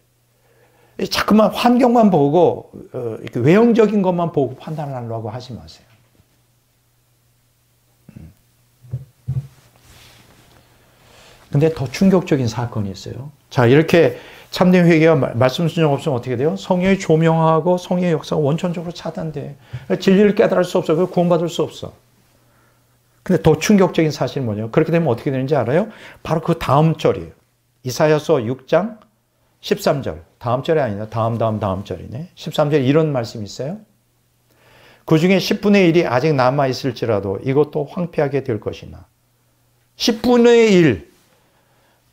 자꾸만 환경만 보고 이렇게 외형적인 것만 보고 판단을 하려고 하지 마세요. 근데 더 충격적인 사건이 있어요. 자, 이렇게 참된 회개와 말씀 순종 없으면 어떻게 돼요? 성령이 조명하고 성령의 역사가 원천적으로 차단돼. 진리를 깨달을 수 없어. 그걸 구원받을 수 없어. 근데 더 충격적인 사실은 뭐냐면 그렇게 되면 어떻게 되는지 알아요? 바로 그 다음 절이에요. 이사야서 6장 13절. 다음 절이 아니라 다음 절이네. 13절에 이런 말씀이 있어요. 그 중에 10분의 1이 아직 남아있을지라도 이것도 황폐하게 될 것이나 10분의 1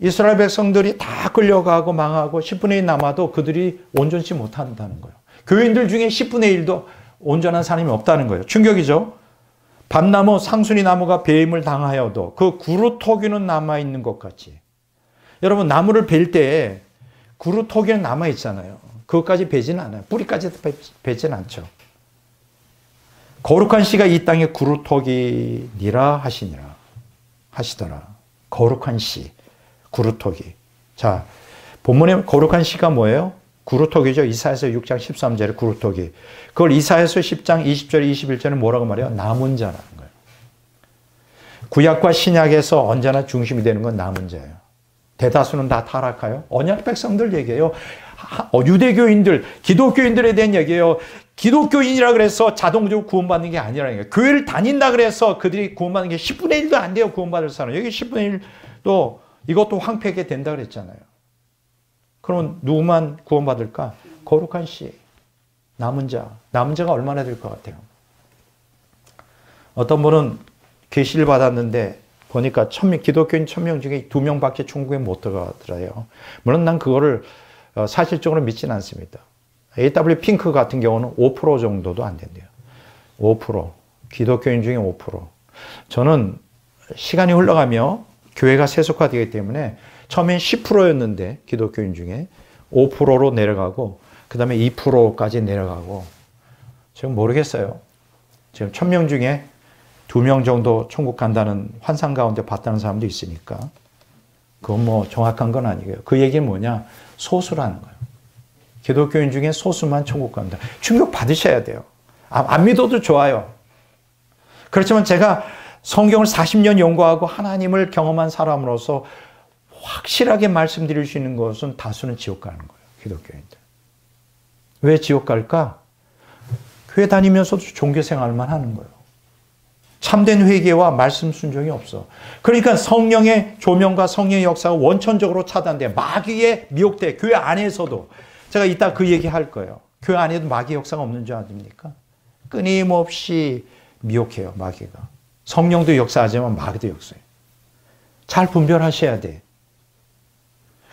이스라엘 백성들이 다 끌려가고 망하고 10분의 1 남아도 그들이 온전치 못한다는 거예요. 교인들 중에 10분의 1도 온전한 사람이 없다는 거예요. 충격이죠. 밤나무 상순이 나무가 배임을 당하여도 그 구루토기는 남아있는 것 같이. 여러분 나무를 벨 때 구루토기는 남아있잖아요. 그것까지 베지는 않아요. 뿌리까지 베지는 않죠. 거룩한 씨가 이 땅에 구루토기니라 하시더라. 거룩한 씨, 구루토기. 자, 본문에 거룩한 씨가 뭐예요? 구루토기죠. 이사야서 6장 13절에 구루토기. 그걸 이사야서 10장 20절 21절에 뭐라고 말해요? 남은 자라는 거예요. 구약과 신약에서 언제나 중심이 되는 건 남은 자예요. 대다수는 다 타락하여. 언약 백성들 얘기해요. 유대교인들, 기독교인들에 대한 얘기예요. 기독교인이라 그래서 자동적으로 구원받는 게 아니라는 거예요. 교회를 다닌다 그래서 그들이 구원받는 게 10분의 1도 안 돼요. 구원받을 사람. 여기 10분의 1도 이것도 황폐하게 된다 그랬잖아요. 그러면 누구만 구원받을까? 거룩한 씨, 남은 자. 남은 자가 얼마나 될 것 같아요? 어떤 분은 계시를 받았는데 보니까 기독교인 1000명 중에 2명밖에 천국에 못 들어가더라요. 물론 난 그거를 사실적으로 믿지는 않습니다. A.W. 핑크 같은 경우는 5% 정도도 안 된대요. 5%. 기독교인 중에 5%. 저는 시간이 흘러가며 교회가 세속화되기 때문에 처음엔 10%였는데 기독교인 중에 5%로 내려가고 그 다음에 2%까지 내려가고, 지금 모르겠어요. 지금 1000명 중에 2명 정도 천국 간다는 환상 가운데 봤다는 사람도 있으니까. 그건 뭐 정확한 건 아니고요. 그 얘기는 뭐냐? 소수라는 거예요. 기독교인 중에 소수만 천국 간다. 충격 받으셔야 돼요. 안 믿어도 좋아요. 그렇지만 제가 성경을 40년 연구하고 하나님을 경험한 사람으로서 확실하게 말씀드릴 수 있는 것은 다수는 지옥 가는 거예요. 기독교인들. 왜 지옥 갈까? 교회 다니면서도 종교 생활만 하는 거예요. 참된 회개와 말씀 순종이 없어. 그러니까 성령의 조명과 성령의 역사가 원천적으로 차단돼. 마귀의 미혹돼. 교회 안에서도. 제가 이따 그 얘기 할 거예요. 교회 안에도 마귀 역사가 없는 줄 아십니까? 끊임없이 미혹해요, 마귀가. 성령도 역사하지만 마귀도 역사해요. 잘 분별하셔야 돼.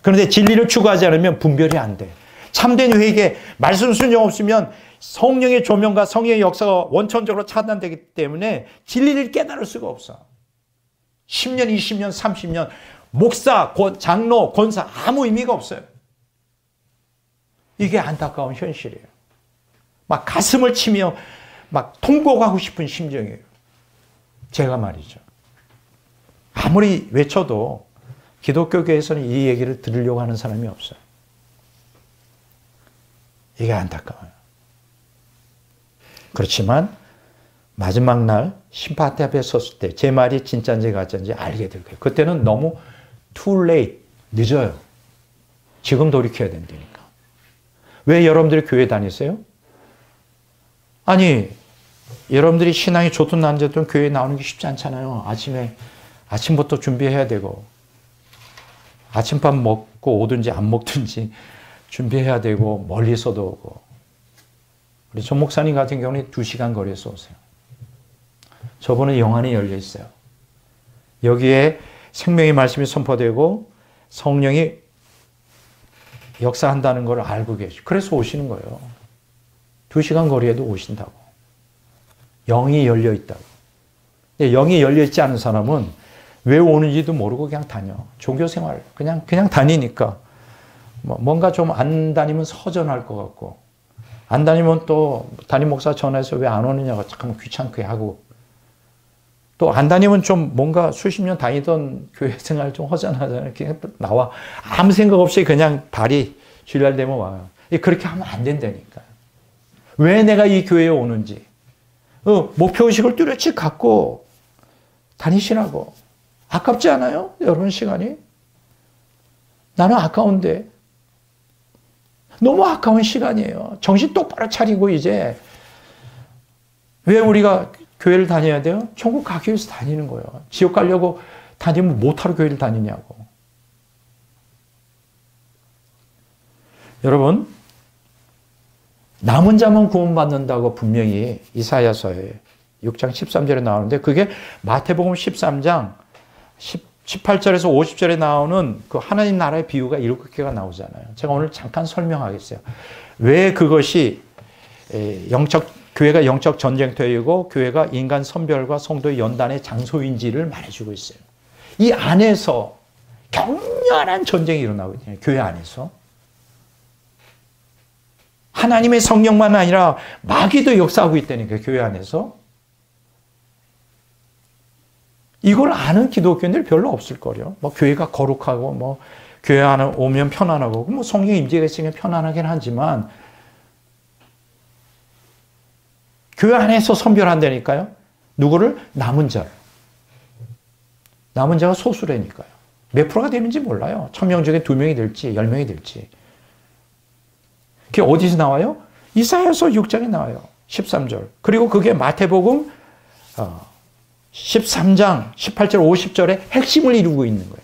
그런데 진리를 추구하지 않으면 분별이 안 돼. 참된 회개, 말씀 순종 없으면 성령의 조명과 성령의 역사가 원천적으로 차단되기 때문에 진리를 깨달을 수가 없어. 10년, 20년, 30년 목사, 장로, 권사 아무 의미가 없어요. 이게 안타까운 현실이에요. 막 가슴을 치며 막 통곡하고 싶은 심정이에요. 제가 말이죠. 아무리 외쳐도 기독교계에서는 이 얘기를 들으려고 하는 사람이 없어요. 이게 안타까워요. 그렇지만 마지막 날 심판 앞에 섰을 때 제 말이 진짜인지 가짜인지 알게 될 거예요. 그때는 너무 too late, 늦어요. 지금 돌이켜야 된다니까. 왜 여러분들이 교회 다니세요? 아니, 여러분들이 신앙이 좋든 안 좋든 교회에 나오는 게 쉽지 않잖아요. 아침부터 준비해야 되고, 아침밥 먹고 오든지 안 먹든지 준비해야 되고, 멀리서도 오고. 우리 전 목사님 같은 경우는 2시간 거리에서 오세요. 저분은 영안이 열려 있어요. 여기에 생명의 말씀이 선포되고 성령이 역사한다는 걸 알고 계시고, 그래서 오시는 거예요. 2시간 거리에도 오신다고. 영이 열려 있다고. 근데 영이 열려 있지 않은 사람은 왜 오는지도 모르고 그냥 다녀. 종교생활 그냥 다니니까 뭔가 좀 안 다니면 서전할 것 같고, 안 다니면 또 담임 목사 전화해서 왜 안 오느냐고 잠깐만 귀찮게 하고, 또 안 다니면 좀 뭔가 수십 년 다니던 교회 생활 좀 허전하잖아요. 이렇게 나와 아무 생각 없이 그냥 발이 주일날 되면 와요. 그렇게 하면 안 된다니까요. 왜 내가 이 교회에 오는지 목표의식을 뚜렷이 갖고 다니시라고. 아깝지 않아요? 여러분 시간이? 나는 아까운데. 너무 아까운 시간이에요. 정신 똑바로 차리고 이제. 왜 우리가 교회를 다녀야 돼요? 천국 가기 위해서 다니는 거예요. 지옥 가려고 다니면 못하러 교회를 다니냐고. 여러분, 남은 자만 구원받는다고 분명히 이사야서에 6장 13절에 나오는데, 그게 마태복음 13장 18절에서 50절에 나오는 그 하나님 나라의 비유가 7개가 나오잖아요. 제가 오늘 잠깐 설명하겠어요. 왜 그것이 교회가 영적 전쟁터이고 교회가 인간 선별과 성도의 연단의 장소인지를 말해주고 있어요. 이 안에서 격렬한 전쟁이 일어나고 있거든요. 교회 안에서. 하나님의 성령만 아니라 마귀도 역사하고 있다니까요. 교회 안에서. 이걸 아는 기독교인들 별로 없을 거예요. 뭐 교회가 거룩하고 뭐 교회 안에 오면 편안하고 뭐 성령의 임재가 있으면 편안하긴 하지만 교회 안에서 선별한다니까요. 누구를? 남은 자를. 남은 자가 소수라니까요. 몇 프로가 되는지 몰라요. 1000명 중에 2명이 될지 10명이 될지. 그게 어디서 나와요? 이사야서 6장에 나와요. 13절. 그리고 그게 마태복음 13장 18절 50절에 핵심을 이루고 있는 거예요.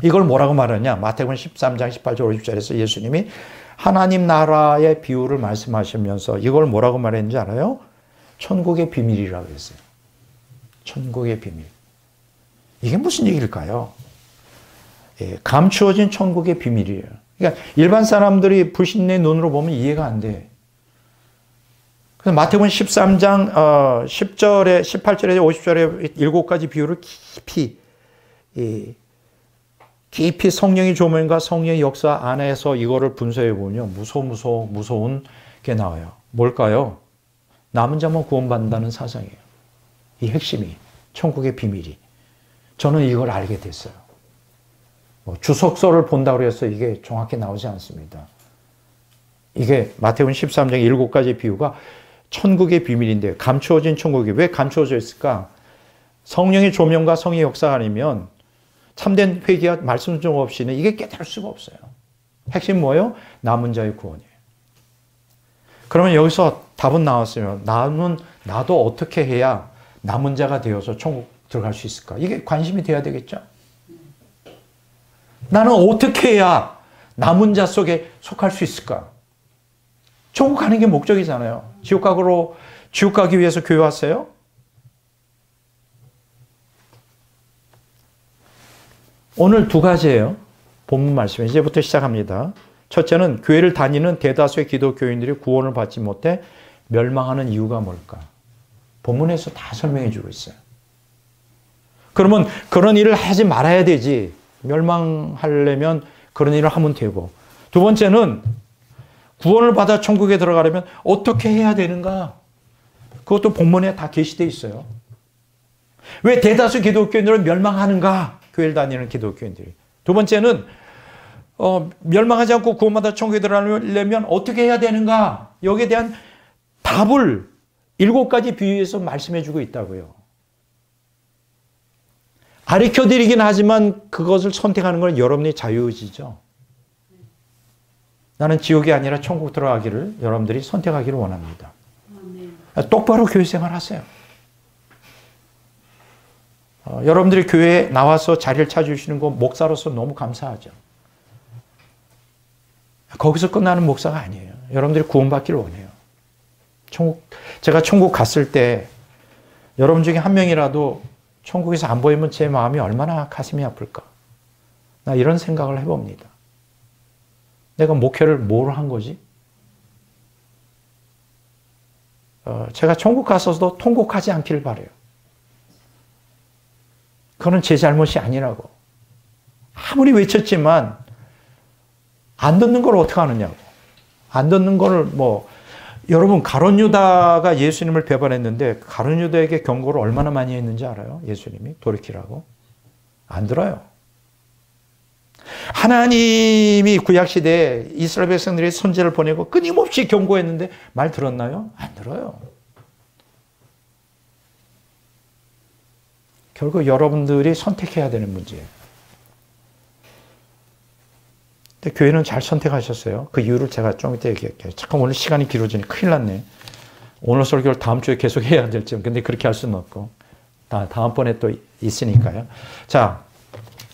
이걸 뭐라고 말하냐? 마태복음 13장 18절 50절에서 예수님이 하나님 나라의 비유를 말씀하시면서 이걸 뭐라고 말했는지 알아요? 천국의 비밀이라고 했어요. 천국의 비밀. 이게 무슨 얘기일까요? 감추어진 천국의 비밀이에요. 그러니까 일반 사람들이 불신의 눈으로 보면 이해가 안 돼. 그래서 마태복음 13장 10절에 18절에 50절에 7가지 비유를 깊이 깊이 성령의 조명과 성령의 역사 안에서 이거를 분석해 보면요. 무서운 게 나와요. 뭘까요? 남은 자만 구원받는다는 사상이에요. 이 핵심이, 천국의 비밀이. 저는 이걸 알게 됐어요. 주석서를 본다고 해서 이게 정확히 나오지 않습니다. 이게 마태복음 13장 7가지 비유가 천국의 비밀인데 감추어진 천국이 왜 감추어져 있을까? 성령의 조명과 성의 역사가 아니면 참된 회개와 말씀 순종 없이는 이게 깨달을 수가 없어요. 핵심 뭐예요? 남은 자의 구원이에요. 그러면 여기서 답은 나왔으면 나도 어떻게 해야 남은 자가 되어서 천국 들어갈 수 있을까? 이게 관심이 돼야 되겠죠? 나는 어떻게 해야 남은 자 속에 속할 수 있을까? 천국 가는 게 목적이잖아요. 지옥 가기 위해서 교회 왔어요? 오늘 두 가지예요. 본문 말씀 이제부터 시작합니다. 첫째는 교회를 다니는 대다수의 기독교인들이 구원을 받지 못해 멸망하는 이유가 뭘까? 본문에서 다 설명해 주고 있어요. 그러면 그런 일을 하지 말아야 되지. 멸망하려면 그런 일을 하면 되고. 두 번째는 구원을 받아 천국에 들어가려면 어떻게 해야 되는가? 그것도 본문에 다 게시되어 있어요. 왜 대다수 기독교인들은 멸망하는가? 교회를 다니는 기독교인들이. 두 번째는 멸망하지 않고 구원받아 천국에 들어가려면 어떻게 해야 되는가? 여기에 대한 답을 7가지 비유에서 말씀해 주고 있다고요. 가르쳐드리긴 하지만 그것을 선택하는 건 여러분의 자유의지죠. 나는 지옥이 아니라 천국 들어가기를 여러분들이 선택하기를 원합니다. 똑바로 교회 생활하세요. 여러분들이 교회에 나와서 자리를 찾아주시는 거 목사로서 너무 감사하죠. 거기서 끝나는 목사가 아니에요. 여러분들이 구원받기를 원해요. 제가 천국 갔을 때 여러분 중에 한 명이라도 천국에서 안 보이면 제 마음이 얼마나 가슴이 아플까. 나 이런 생각을 해봅니다. 내가 목회를 뭘 한 거지? 제가 천국 가서도 통곡하지 않기를 바라요. 그건 제 잘못이 아니라고. 아무리 외쳤지만 안 듣는 걸 어떻게 하느냐고. 안 듣는 걸 여러분 가룟 유다가 예수님을 배반했는데 가룟 유다에게 경고를 얼마나 많이 했는지 알아요? 예수님이 돌이키라고. 안 들어요. 하나님이 구약시대에 이스라엘 백성들이 선지자를 보내고 끊임없이 경고했는데 말 들었나요? 안 들어요. 결국 여러분들이 선택해야 되는 문제예요. 근데 교회는 잘 선택하셨어요. 그 이유를 제가 좀 이따 얘기할게요. 잠깐 오늘 시간이 길어지니 큰일 났네. 오늘 설교를 다음 주에 계속 해야 될지. 근데 그렇게 할 수는 없고. 다음번에 또 있으니까요. 자,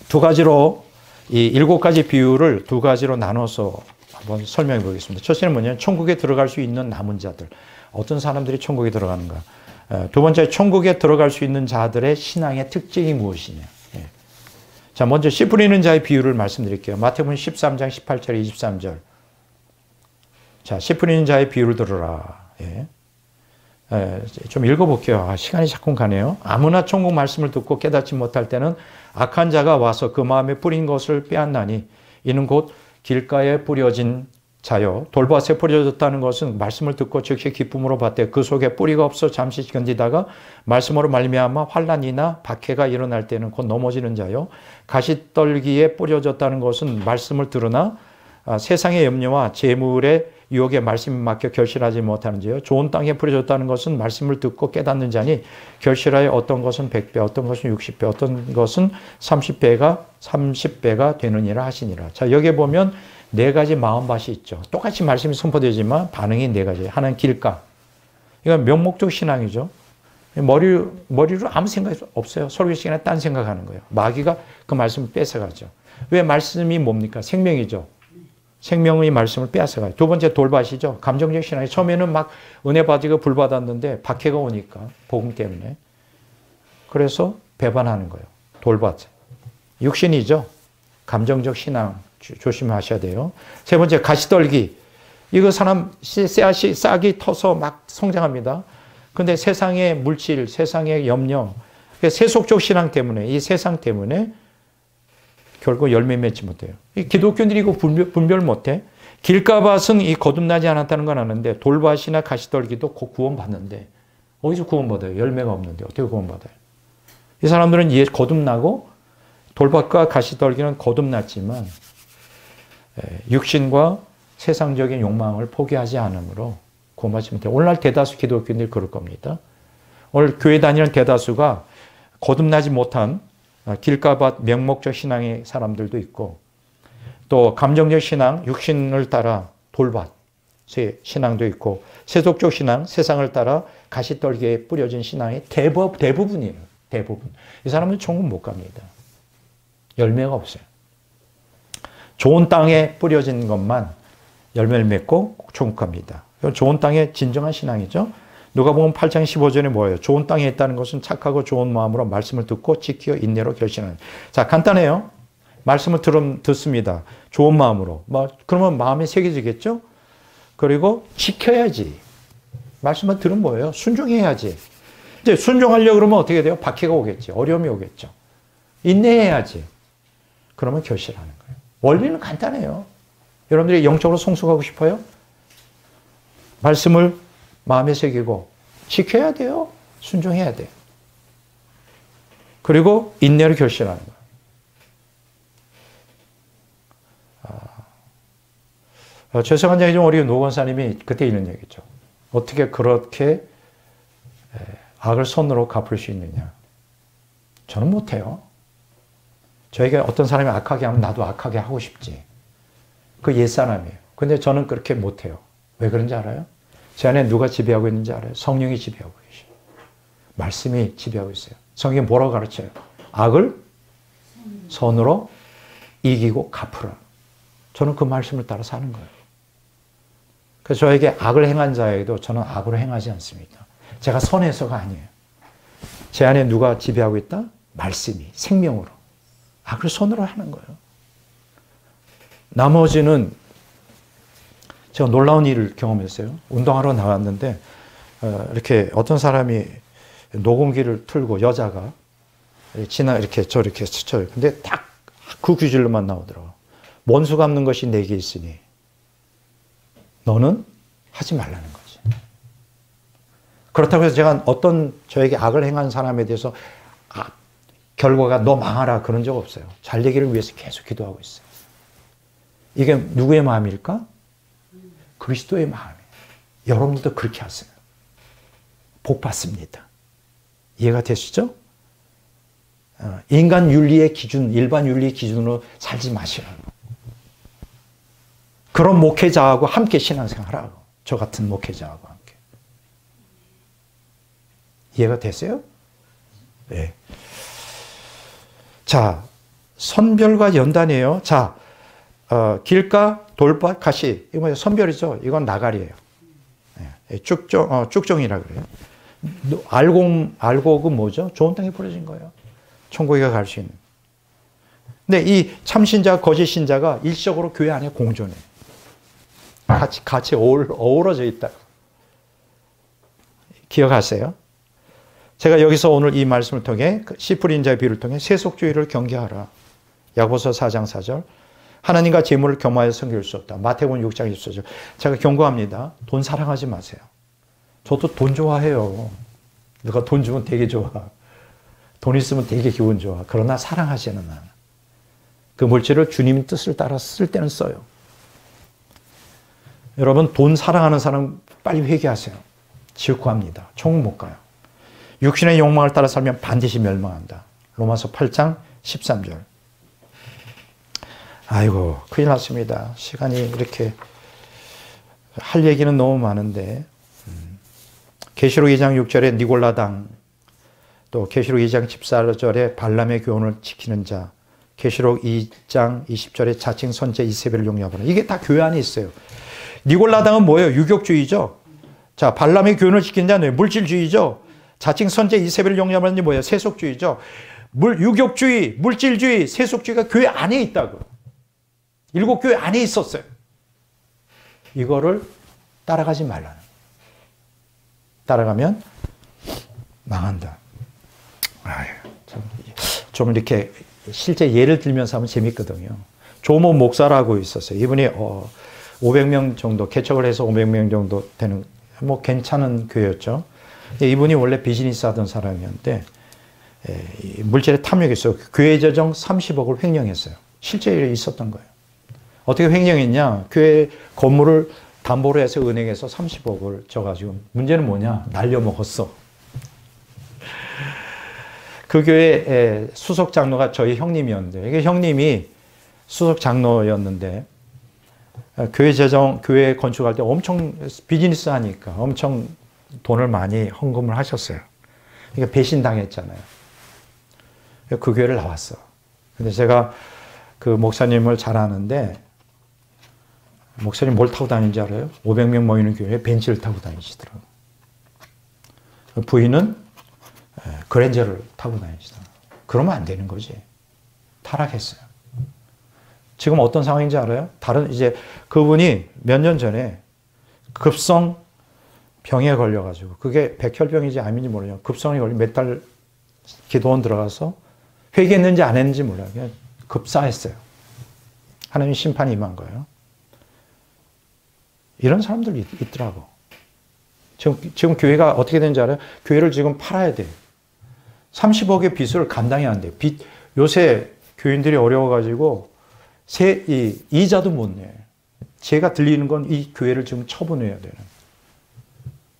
두 가지로 이 7가지 비유를 두 가지로 나눠서 한번 설명해 보겠습니다. 첫째는 뭐냐면 천국에 들어갈 수 있는 남은 자들. 어떤 사람들이 천국에 들어가는가. 두 번째, 천국에 들어갈 수 있는 자들의 신앙의 특징이 무엇이냐. 자, 먼저 씨 뿌리는 자의 비유를 말씀드릴게요. 마태복음 13장 18절 23절. 자, 씨 뿌리는 자의 비유를 들으라. 좀 읽어볼게요. 시간이 자꾸 가네요. 아무나 천국 말씀을 듣고 깨닫지 못할 때는 악한 자가 와서 그 마음에 뿌린 것을 빼앗나니 이는 곧 길가에 뿌려진 자요. 돌밭에 뿌려졌다는 것은 말씀을 듣고 즉시 기쁨으로 받되 그 속에 뿌리가 없어 잠시 견디다가 말씀으로 말미암아 환난이나 박해가 일어날 때는 곧 넘어지는 자요. 가시떨기에 뿌려졌다는 것은 말씀을 들으나 세상의 염려와 재물의 유혹에 말씀에 맡겨 결실하지 못하는 자요. 좋은 땅에 뿌려졌다는 것은 말씀을 듣고 깨닫는 자니 결실하여 어떤 것은 100배, 어떤 것은 60배, 어떤 것은 30배가 되느니라 하시니라. 자, 여기에 보면 4가지 마음밭이 있죠. 똑같이 말씀이 선포되지만 반응이 4가지. 하나는 길가. 이건 명목적 신앙이죠. 머리로 아무 생각이 없어요. 설교 시간에 딴 생각하는 거예요. 마귀가 그 말씀을 뺏어가죠. 왜 말씀이 뭡니까? 생명이죠. 생명의 말씀을 빼앗아가요. 두 번째 돌밭이죠. 감정적 신앙이 처음에는 막 은혜 받으고 불 받았는데 박해가 오니까 복음 때문에. 그래서 배반하는 거예요. 돌밭. 육신이죠. 감정적 신앙 조심하셔야 돼요. 세 번째 가시떨기. 이거 사람 씨앗이 싹이 터서 막 성장합니다. 근데 세상의 물질, 세상의 염려, 세속적 신앙 때문에 이 세상 때문에 결국 열매 맺지 못해요. 이 기독교인들이 이거 분별 못해. 길가밭은 이 거듭나지 않았다는 건 아는데 돌밭이나 가시떨기도 구원받는데 어디서 구원받아요? 열매가 없는데 어떻게 구원받아요? 이 사람들은 거듭나고 돌밭과 가시떨기는 거듭났지만 육신과 세상적인 욕망을 포기하지 않으므로 구원받지 못해요. 오늘날 대다수 기독교인들이 그럴 겁니다. 오늘 교회 다니는 대다수가 거듭나지 못한 길가밭 명목적 신앙의 사람들도 있고 또 감정적 신앙, 육신을 따라 돌밭의 신앙도 있고 세속적 신앙, 세상을 따라 가시떨기에 뿌려진 신앙의 대부분이에요. 대부분. 이 사람은 천국 못 갑니다. 열매가 없어요. 좋은 땅에 뿌려진 것만 열매를 맺고 천국 갑니다. 이건 좋은 땅의 진정한 신앙이죠. 누가복음 8장 15절에 뭐예요? 좋은 땅에 있다는 것은 착하고 좋은 마음으로 말씀을 듣고 지키어 인내로 결신하는. 자, 간단해요. 말씀을 듣습니다. 좋은 마음으로. 그러면 마음에 새겨지겠죠? 그리고 지켜야지. 말씀을 들은 뭐예요? 순종해야지. 이제 순종하려고 그러면 어떻게 돼요? 박해가 오겠죠. 어려움이 오겠죠. 인내해야지. 그러면 결실하는 거예요. 원리는 간단해요. 여러분들이 영적으로 성숙하고 싶어요? 말씀을 마음에 새기고 지켜야 돼요. 순종해야 돼요. 그리고 인내로 결실하는 거예요. 최성환 장이 좀 어려운 노건사님이 그때 있는 얘기죠. 어떻게 그렇게 악을 손으로 갚을 수 있느냐. 저는 못해요. 저에게 어떤 사람이 악하게 하면 나도 악하게 하고 싶지. 그 옛사람이에요. 근데 저는 그렇게 못해요. 왜 그런지 알아요? 제 안에 누가 지배하고 있는지 알아요? 성령이 지배하고 계셔요. 말씀이 지배하고 있어요. 성경이 뭐라고 가르쳐요? 악을 선으로 이기고 갚으라. 저는 그 말씀을 따라 사는 거예요. 그래서 저에게 악을 행한 자에게도 저는 악으로 행하지 않습니다. 제가 선해서가 아니에요. 제 안에 누가 지배하고 있다? 말씀이, 생명으로. 악을 손으로 하는 거예요. 나머지는 제가 놀라운 일을 경험했어요. 운동하러 나왔는데 이렇게 어떤 사람이 녹음기를 틀고 여자가 이렇게 저렇게 스쳐요. 근데 딱 그 구절로만 나오더라고요. 원수 갚는 것이 내게 있으니 너는 하지 말라는 거지. 그렇다고 해서 제가 어떤 저에게 악을 행한 사람에 대해서 결과가 너 망하라 그런 적 없어요. 잘 되기를 위해서 계속 기도하고 있어요. 이게 누구의 마음일까? 그리스도의 마음이에요. 여러분들도 그렇게 하세요. 복 받습니다. 이해가 되시죠? 인간 윤리의 기준, 일반 윤리의 기준으로 살지 마시라고. 그런 목회자하고 함께 신앙생활하고 저 같은 목회자하고 함께. 이해가 되세요? 네. 자, 선별과 연단이에요. 자, 길가, 돌밭, 가시. 이거 뭐예요? 선별이죠. 이건 나갈이에요. 네. 쭉정이라 그래요. 알곡은 뭐죠? 좋은 땅에 뿌려진 거예요. 천국에 갈 수 있는. 근데 이 참신자, 거짓신자가 일시적으로 교회 안에 공존해요. 같이 어우러져 있다. 기억하세요? 제가 여기서 오늘 이 말씀을 통해 씨 뿌린 자의 비유를 통해 세속주의를 경계하라. 야고보서 4장 4절. 하나님과 재물을 겸하여 섬길 수 없다. 마태복음 6장 24절. 제가 경고합니다. 돈 사랑하지 마세요. 저도 돈 좋아해요. 누가 돈 주면 되게 좋아. 돈 있으면 되게 기분 좋아. 그러나 사랑하지는 않아. 그 물질을 주님의 뜻을 따라 쓸 때는 써요. 여러분 돈 사랑하는 사람 빨리 회개하세요. 지옥 갑니다. 천국 못 가요. 육신의 욕망을 따라 살면 반드시 멸망한다. 로마서 8장 13절. 아이고 큰일 났습니다. 시간이 이렇게 할 얘기는 너무 많은데 계시록 2장 6절에 니골라당, 또 계시록 2장 14절에 발람의 교훈을 지키는 자, 계시록 2장 20절에 자칭 선제 이세벨을 용납하는, 이게 다 교회 안에 있어요. 니골라당은 뭐예요? 유격주의죠. 자, 발람의 교훈을 지키는 자는 물질주의죠. 자칭 선제 이세벨을 용납하는 게 뭐예요? 세속주의죠. 유격주의, 물질주의, 세속주의가 교회 안에 있다고. 일곱 교회 안에 있었어요. 이거를 따라가지 말라는. 따라가면 망한다. 아유, 좀 이렇게 실제 예를 들면서 하면 재밌거든요. 조모 목사라고 있었어요. 이분이 500명 정도, 개척을 해서 500명 정도 되는 뭐 괜찮은 교회였죠. 이분이 원래 비즈니스 하던 사람이었는데 물질의 탐욕이 있어요. 교회 재정 30억을 횡령했어요. 실제 일이 있었던 거예요. 어떻게 횡령했냐? 교회 건물을 담보로 해서 은행에서 30억을 줘가지고 문제는 뭐냐? 날려먹었어. 그 교회 수석 장로가 저희 형님이었는데 이게 형님이 수석 장로였는데 교회 재정, 교회 건축할 때 엄청 비즈니스 하니까 엄청 돈을 많이 헌금을 하셨어요. 그러니까 배신당했잖아요. 그 교회를 나왔어. 근데 제가 그 목사님을 잘 아는데 목사님 뭘 타고 다니는지 알아요? 500명 모이는 교회에 벤츠를 타고 다니시더라고요. 부인은 그랜저를 타고 다니시더라고요. 그러면 안 되는 거지. 타락했어요. 지금 어떤 상황인지 알아요? 이제 그분이 몇 년 전에 급성 병에 걸려가지고 그게 백혈병인지 암인지 모르죠. 급성이 걸려 몇 달 기도원 들어가서 회개했는지 안 했는지 몰라요. 그냥 급사했어요. 하나님 심판이 임한 거예요. 이런 사람들이 있더라고. 지금 교회가 어떻게 되는지 알아요? 교회를 지금 팔아야 돼. 30억의 빚을 감당이 안 돼. 요새 교인들이 어려워가지고 이자도 못 내. 제가 들리는 건 이 교회를 지금 처분해야 되는.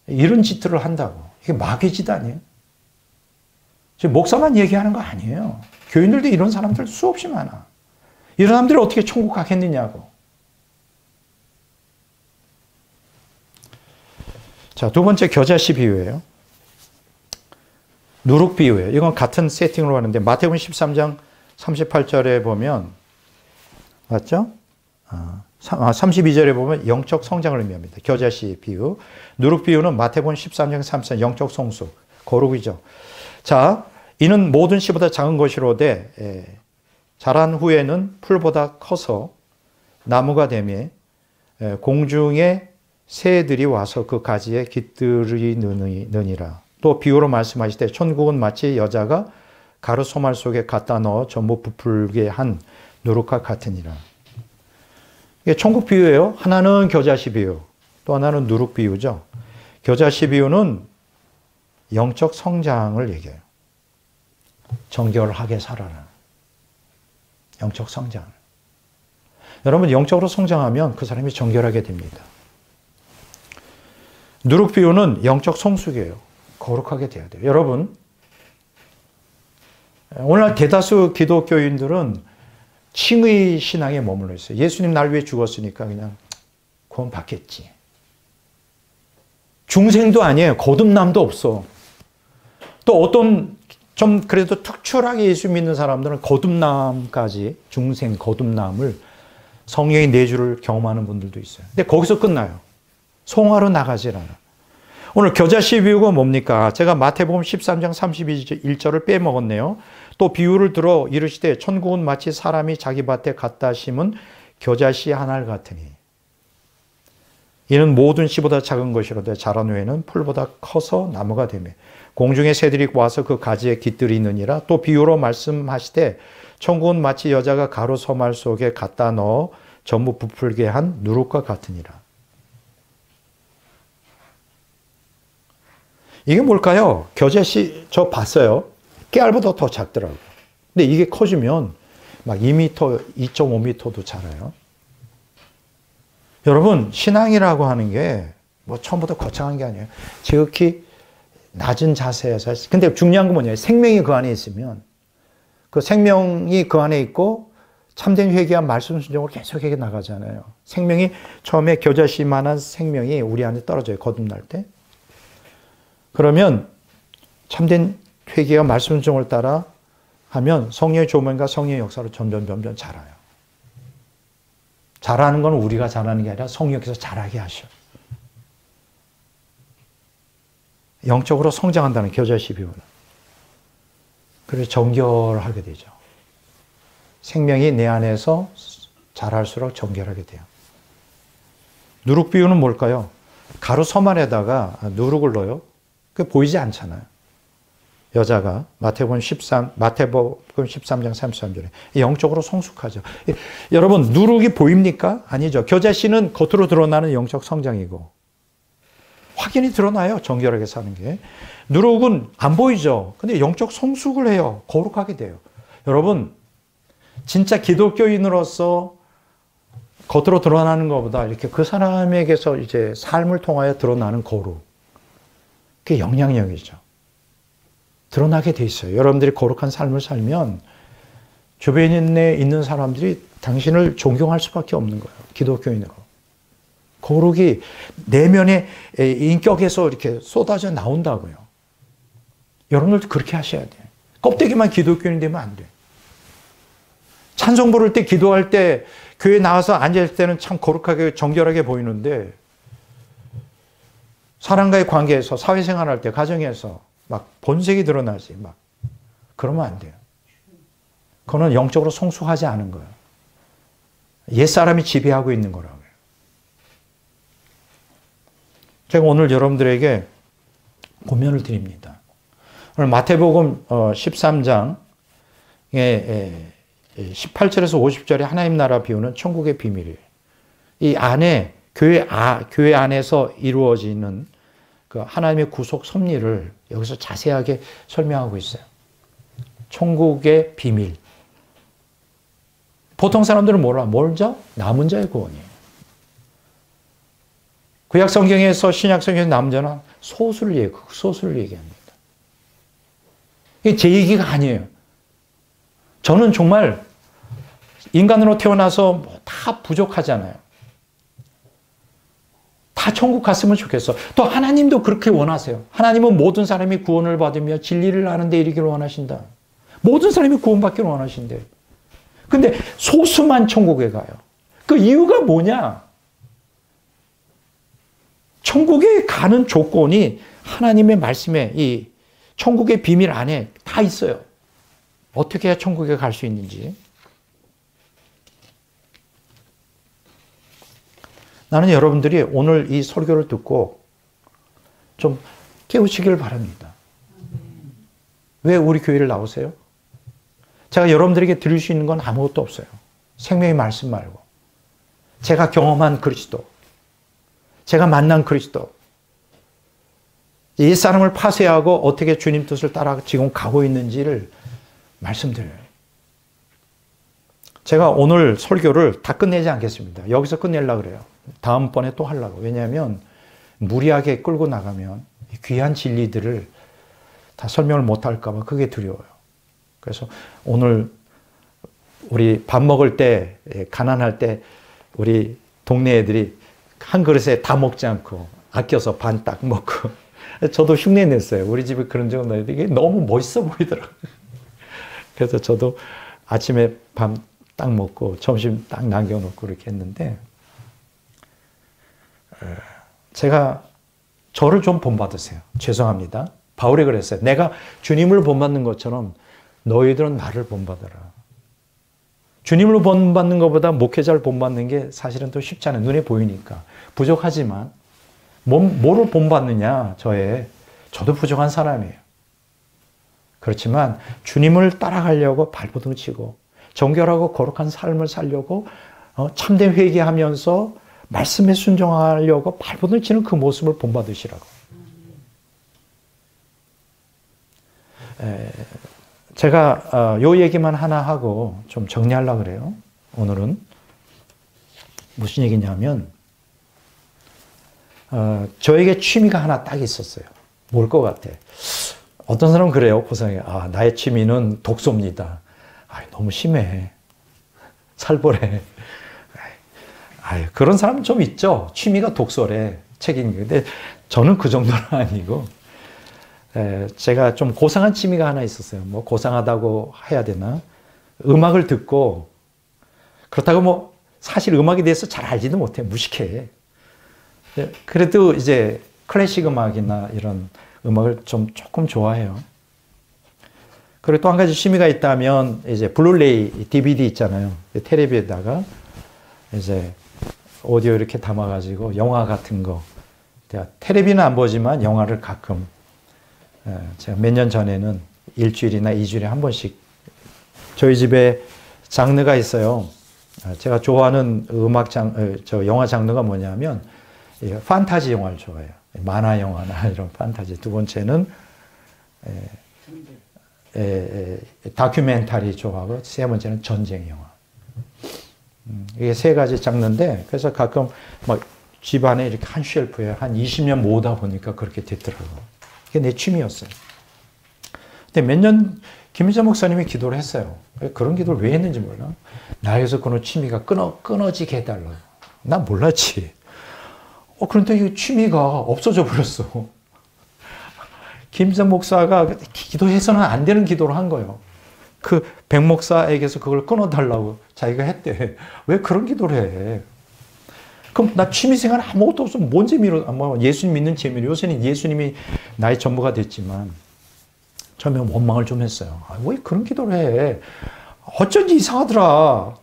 이런 짓들을 한다고. 이게 마귀 짓 아니에요? 지금 목사만 얘기하는 거 아니에요. 교인들도 이런 사람들 수없이 많아. 이런 사람들이 어떻게 천국 가겠느냐고. 자, 두 번째 겨자씨 비유예요. 누룩 비유예요. 이건 같은 세팅으로 하는데 마태복음 13장 38절에 보면 맞죠? 32절에 보면 영적 성장을 의미합니다. 겨자씨 비유. 누룩 비유는 마태복음 13장 34절 영적 성수, 거룩이죠. 자, 이는 모든 씨보다 작은 것이로되 자란 후에는 풀보다 커서 나무가 되며 공중의 새들이 와서 그 가지에 깃들이느니라. 또 비유로 말씀하실 때 천국은 마치 여자가 가루 소말 속에 갖다 넣어 전부 부풀게 한 누룩과 같으니라. 이게 천국 비유예요. 하나는 겨자씨 비유, 또 하나는 누룩 비유죠. 겨자씨 비유는 영적 성장을 얘기해요. 정결하게 살아라. 영적 성장. 여러분 영적으로 성장하면 그 사람이 정결하게 됩니다. 누룩 비유는 영적 성숙이에요. 거룩하게 돼야 돼요. 여러분 오늘날 대다수 기독교인들은 칭의 신앙에 머물러 있어요. 예수님 날 위해 죽었으니까 그냥 구원 받겠지. 중생도 아니에요. 거듭남도 없어. 또 어떤 좀 그래도 특출하게 예수 믿는 사람들은 거듭남까지 중생 거듭남을 성령의 내주를 경험하는 분들도 있어요. 근데 거기서 끝나요. 송화로 나가질 않아. 오늘 겨자씨 비유가 뭡니까? 제가 마태복음 13장 31절을 빼먹었네요. 또 비유를 들어 이르시되 천국은 마치 사람이 자기 밭에 갖다 심은 겨자씨 한 알 같으니 이는 모든 씨보다 작은 것이로되 자란 후에는 풀보다 커서 나무가 되며 공중의 새들이 와서 그 가지에 깃들이느니라. 또 비유로 말씀하시되 천국은 마치 여자가 가루 소말 속에 갖다 넣어 전부 부풀게 한 누룩과 같으니라. 이게 뭘까요? 겨자씨 저 봤어요. 깨알보다 더 작더라고요. 근데 이게 커지면 막 2m, 2.5m도 자라요. 여러분 신앙이라고 하는 게 뭐 처음부터 거창한 게 아니에요. 지극히 낮은 자세에서. 근데 중요한 건 뭐냐면 생명이 그 안에 있으면 그 생명이 그 안에 있고 참된 회개와 말씀 순종으로 계속 해게 나가잖아요. 생명이 처음에 겨자씨만한 생명이 우리 안에 떨어져요. 거듭날 때. 그러면 참된 회개와 말씀 순종을 따라 하면 성령의 조명과 성령의 역사로 점점 자라요. 자라는 건 우리가 자라는 게 아니라 성령께서 자라게 하셔. 영적으로 성장한다는 겨자씨 비유는. 그래서 정결하게 되죠. 생명이 내 안에서 자랄수록 정결하게 돼요. 누룩 비유는 뭘까요? 가루 서만에다가 누룩을 넣어요. 그게 보이지 않잖아요. 여자가 마태복음 13장 33절에 영적으로 성숙하죠. 여러분 누룩이 보입니까? 아니죠. 겨자씨는 겉으로 드러나는 영적 성장이고 확연히 드러나요. 정결하게 사는 게. 누룩은 안 보이죠. 근데 영적 성숙을 해요. 거룩하게 돼요. 여러분 진짜 기독교인으로서 겉으로 드러나는 것보다 이렇게 그 사람에게서 이제 삶을 통하여 드러나는 거룩. 그게 영향력이죠. 드러나게 돼 있어요. 여러분들이 거룩한 삶을 살면 주변에 있는 사람들이 당신을 존경할 수밖에 없는 거예요. 기독교인으로. 거룩이 내면의 인격에서 이렇게 쏟아져 나온다고요. 여러분들도 그렇게 하셔야 돼요. 껍데기만 기독교인 되면 안 돼요. 찬송 부를 때, 기도할 때, 교회 나와서 앉을 때는 참 거룩하게 정결하게 보이는데 사람과의 관계에서, 사회생활할 때, 가정에서 막 본색이 드러나지 막 그러면 안 돼요. 그거는 영적으로 성숙하지 않은 거예요. 옛사람이 지배하고 있는 거라고요. 제가 오늘 여러분들에게 고면을 드립니다. 오늘 마태복음 13장에 18절에서 50절에 하나님 나라 비유는 천국의 비밀이에요. 이 안에 교회 안에서 이루어지는 그 하나님의 구속 섭리를 여기서 자세하게 설명하고 있어요. 천국의 비밀. 보통 사람들은 몰라. 뭘죠? 남은 자의 구원이에요. 구약 성경에서 신약 성경의 남은 자는 소수를 얘기합니다. 이게 제 얘기가 아니에요. 저는 정말 인간으로 태어나서 다 부족하잖아요. 다 천국 갔으면 좋겠어. 또 하나님도 그렇게 원하세요. 하나님은 모든 사람이 구원을 받으며 진리를 아는 데 이르기를 원하신다. 모든 사람이 구원받기를 원하신대. 근데 소수만 천국에 가요. 그 이유가 뭐냐? 천국에 가는 조건이 하나님의 말씀에 이 천국의 비밀 안에 다 있어요. 어떻게 해야 천국에 갈 수 있는지. 나는 여러분들이 오늘 이 설교를 듣고 좀 깨우치기를 바랍니다. 왜 우리 교회를 나오세요? 제가 여러분들에게 드릴 수 있는 건 아무것도 없어요. 생명의 말씀 말고. 제가 경험한 그리스도. 제가 만난 그리스도. 옛사람을 파쇄하고 어떻게 주님 뜻을 따라 지금 가고 있는지를 말씀드려요. 제가 오늘 설교를 다 끝내지 않겠습니다. 여기서 끝내려고 그래요. 다음번에 또 하려고. 왜냐하면 무리하게 끌고 나가면 귀한 진리들을 다 설명을 못할까 봐 그게 두려워요. 그래서 오늘 우리 밥 먹을 때, 가난할 때 우리 동네 애들이 한 그릇에 다 먹지 않고 아껴서 반 딱 먹고 저도 흉내 냈어요. 우리 집에 그런 적은 없는데 이게 너무 멋있어 보이더라고요. 그래서 저도 아침에 밥 딱 먹고 점심 딱 남겨놓고 이렇게 했는데 제가 저를 좀 본받으세요. 죄송합니다. 바울이 그랬어요. 내가 주님을 본받는 것처럼 너희들은 나를 본받아라. 주님을 본받는 것보다 목회자를 본받는 게 사실은 또 쉽지 않아요. 눈에 보이니까. 부족하지만 뭐를 본받느냐 저도 부족한 사람이에요. 그렇지만 주님을 따라가려고 발버둥 치고 정결하고 거룩한 삶을 살려고 참된 회개하면서 말씀에 순종하려고 발버둥 치는 그 모습을 본받으시라고. 제가 요 얘기만 하나 하고 좀 정리하려고 그래요. 오늘은 무슨 얘기냐면 저에게 취미가 하나 딱 있었어요. 뭘 것 같아? 어떤 사람은 그래요. 고상해. 나의 취미는 독서입니다. 너무 심해. 살벌해. 그런 사람은 좀 있죠. 취미가 독서래. 책 읽는 게. 근데 저는 그 정도는 아니고 제가 좀 고상한 취미가 하나 있었어요. 뭐 고상하다고 해야 되나? 음악을 듣고 그렇다고 뭐 사실 음악에 대해서 잘 알지도 못해. 무식해. 그래도 이제 클래식 음악이나 이런 음악을 조금 좋아해요. 그리고 또 한 가지 취미가 있다면 이제 블루레이 DVD 있잖아요. 텔레비에다가 이제 오디오 이렇게 담아가지고 영화 같은 거. 텔레비는 안 보지만 영화를 가끔 제가 몇 년 전에는 일주일이나 2주일에 한 번씩 저희 집에 장르가 있어요. 제가 좋아하는 영화 장르가 뭐냐면 판타지 영화를 좋아해요. 만화 영화나 이런 판타지. 두 번째는 다큐멘터리 좋아하고 세 번째는 전쟁 영화. 이게 세 가지 장르인데 그래서 가끔 막 집안에 이렇게 한 쉘프에 한 20년 모으다 보니까 그렇게 됐더라고요. 이게 내 취미였어요. 근데 몇 년 김희자 목사님이 기도를 했어요. 그런 기도를 왜 했는지 몰라. 나에게서 그런 취미가 끊어지게 해달라고. 난 몰랐지. 그런데 이 취미가 없어져 버렸어. 김희자 목사가 기도해서는 안 되는 기도를 한 거예요. 그 백 목사에게서 그걸 끊어달라고 자기가 했대. 왜 그런 기도를 해? 그럼 나 취미생활 아무것도 없으면 뭔 재미로, 예수님 믿는 재미로. 요새는 예수님이 나의 전부가 됐지만 처음에 원망을 좀 했어요. 왜 그런 기도를 해? 어쩐지 이상하더라.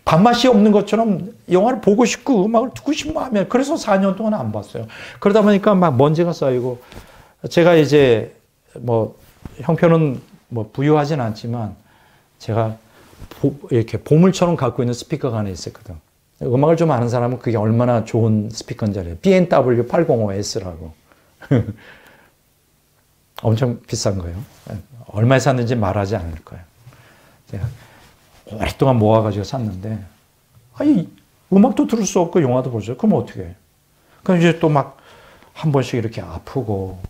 밥맛이 없는 것처럼 영화를 보고 싶고 음악을 듣고 싶고 하면 그래서 4년 동안 안 봤어요. 그러다 보니까 막 먼지가 쌓이고 제가 이제 형편은 부유하진 않지만 제가 이렇게 보물처럼 갖고 있는 스피커가 하나 있었거든. 음악을 좀 아는 사람은 그게 얼마나 좋은 스피커인지 알아요. B&W 805S라고. 엄청 비싼 거예요. 얼마에 샀는지 말하지 않을 거예요. 제가 오랫동안 모아가지고 샀는데, 음악도 들을 수 없고 영화도 볼 수 없고, 그럼 어떻게 해? 그럼 이제 또 막 한 번씩 이렇게 아프고,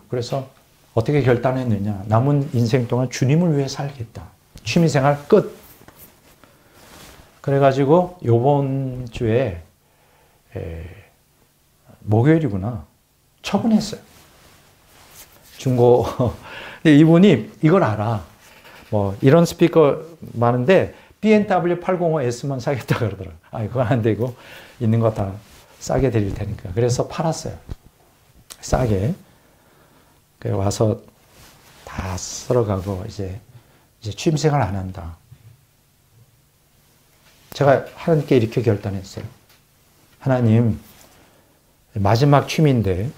그래서 어떻게 결단했느냐. 남은 인생 동안 주님을 위해 살겠다. 취미생활 끝. 그래가지고 요번 주에 목요일이구나. 처분했어요. 중고. 근데 이분이 이걸 알아. 이런 스피커 많은데 B&W 805S만 사겠다 그러더라. 그건 안 되고 있는 거 다 싸게 드릴 테니까. 그래서 팔았어요. 싸게. 그래 와서 다 쓸어가고 이제 취미생활 안 한다. 제가 하나님께 이렇게 결단했어요. 하나님, 마지막 취미인데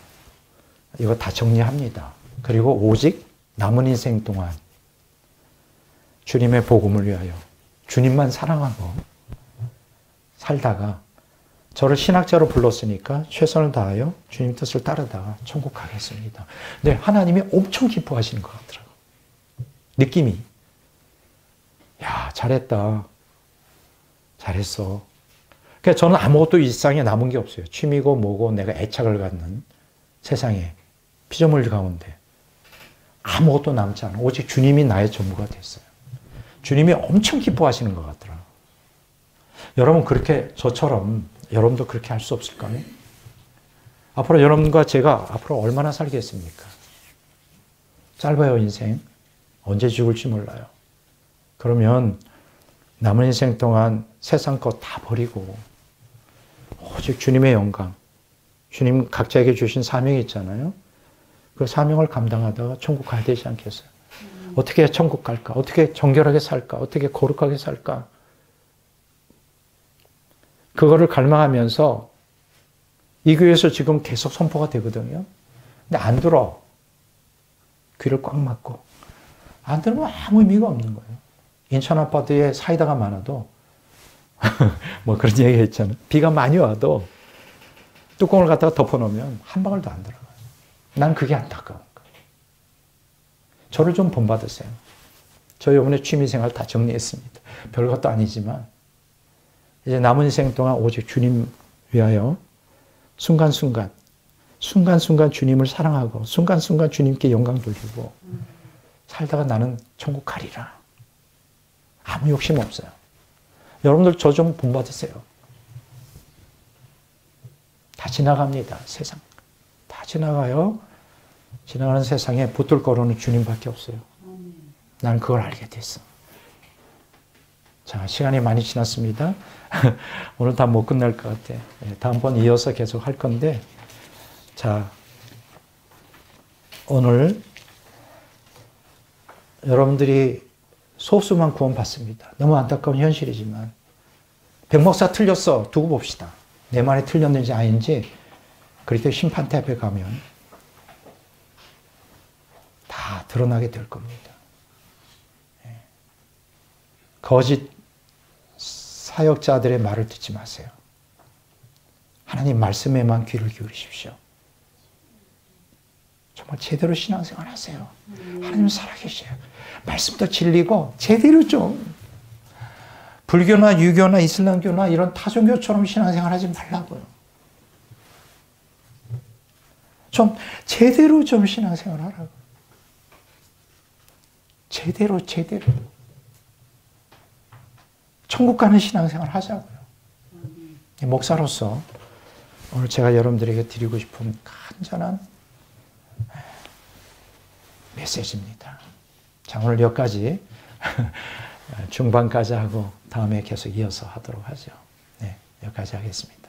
이거 다 정리합니다. 그리고 오직 남은 인생 동안 주님의 복음을 위하여 주님만 사랑하고 살다가 저를 신학자로 불렀으니까 최선을 다하여 주님 뜻을 따르다가 천국 가겠습니다. 근데 하나님이 엄청 기뻐하시는 것 같더라고요. 느낌이. 야, 잘했다. 잘했어. 그러니까 저는 아무것도 이 세상에 남은 게 없어요. 취미고 뭐고 내가 애착을 갖는 세상에 피조물 가운데 아무것도 남지 않아. 오직 주님이 나의 전부가 됐어요. 주님이 엄청 기뻐하시는 것 같더라고요. 여러분 그렇게 저처럼 여러분도 그렇게 할 수 없을까요? 앞으로 여러분과 제가 앞으로 얼마나 살겠습니까? 짧아요 인생. 언제 죽을지 몰라요. 그러면 남은 인생 동안 세상 것 다 버리고 오직 주님의 영광, 주님 각자에게 주신 사명이 있잖아요. 그 사명을 감당하다가 천국 가야 되지 않겠어요? 어떻게 천국 갈까? 어떻게 정결하게 살까? 어떻게 거룩하게 살까? 그거를 갈망하면서 이 교회에서 지금 계속 선포가 되거든요. 근데 안 들어. 귀를 꽉 막고. 안 들으면 아무 의미가 없는 거예요. 인천 아파트에 사이다가 많아도 그런 얘기 했잖아요. 비가 많이 와도 뚜껑을 갖다가 덮어놓으면 한 방울도 안 들어가요. 난 그게 안타까운 거예요. 저를 좀 본받으세요. 저 이번에 취미생활 다 정리했습니다. 별것도 아니지만 이제 남은 인생 동안 오직 주님 위하여 순간순간 주님을 사랑하고 순간순간 주님께 영광 돌리고 살다가 나는 천국 가리라. 아무 욕심 없어요. 여러분들 저 좀 본받으세요. 다 지나갑니다. 세상. 다 지나가요. 지나가는 세상에 붙들 거로는 주님밖에 없어요. 나는 그걸 알게 됐어. 자, 시간이 많이 지났습니다. 오늘 다 못 끝날 것 같아. 다음번 이어서 계속 할 건데, 자, 오늘 여러분들이 소수만 구원받습니다. 너무 안타까운 현실이지만 백목사 틀렸어. 두고 봅시다. 내 말이 틀렸는지 아닌지 그렇게 심판대 앞에 가면 드러나게 될 겁니다. 거짓 사역자들의 말을 듣지 마세요. 하나님 말씀에만 귀를 기울이십시오. 정말 제대로 신앙생활 하세요. 하나님 살아계셔요. 말씀도 진리고 제대로 좀 불교나 유교나 이슬람교나 이런 타종교처럼 신앙생활 하지 말라고요. 좀 제대로 좀 신앙생활 하라고. 제대로. 천국 가는 신앙생활 하자고요. 목사로서 오늘 제가 여러분들에게 드리고 싶은 간절한 메시지입니다. 자, 오늘 여기까지 중반까지 하고 다음에 계속 이어서 하도록 하죠. 네, 여기까지 하겠습니다.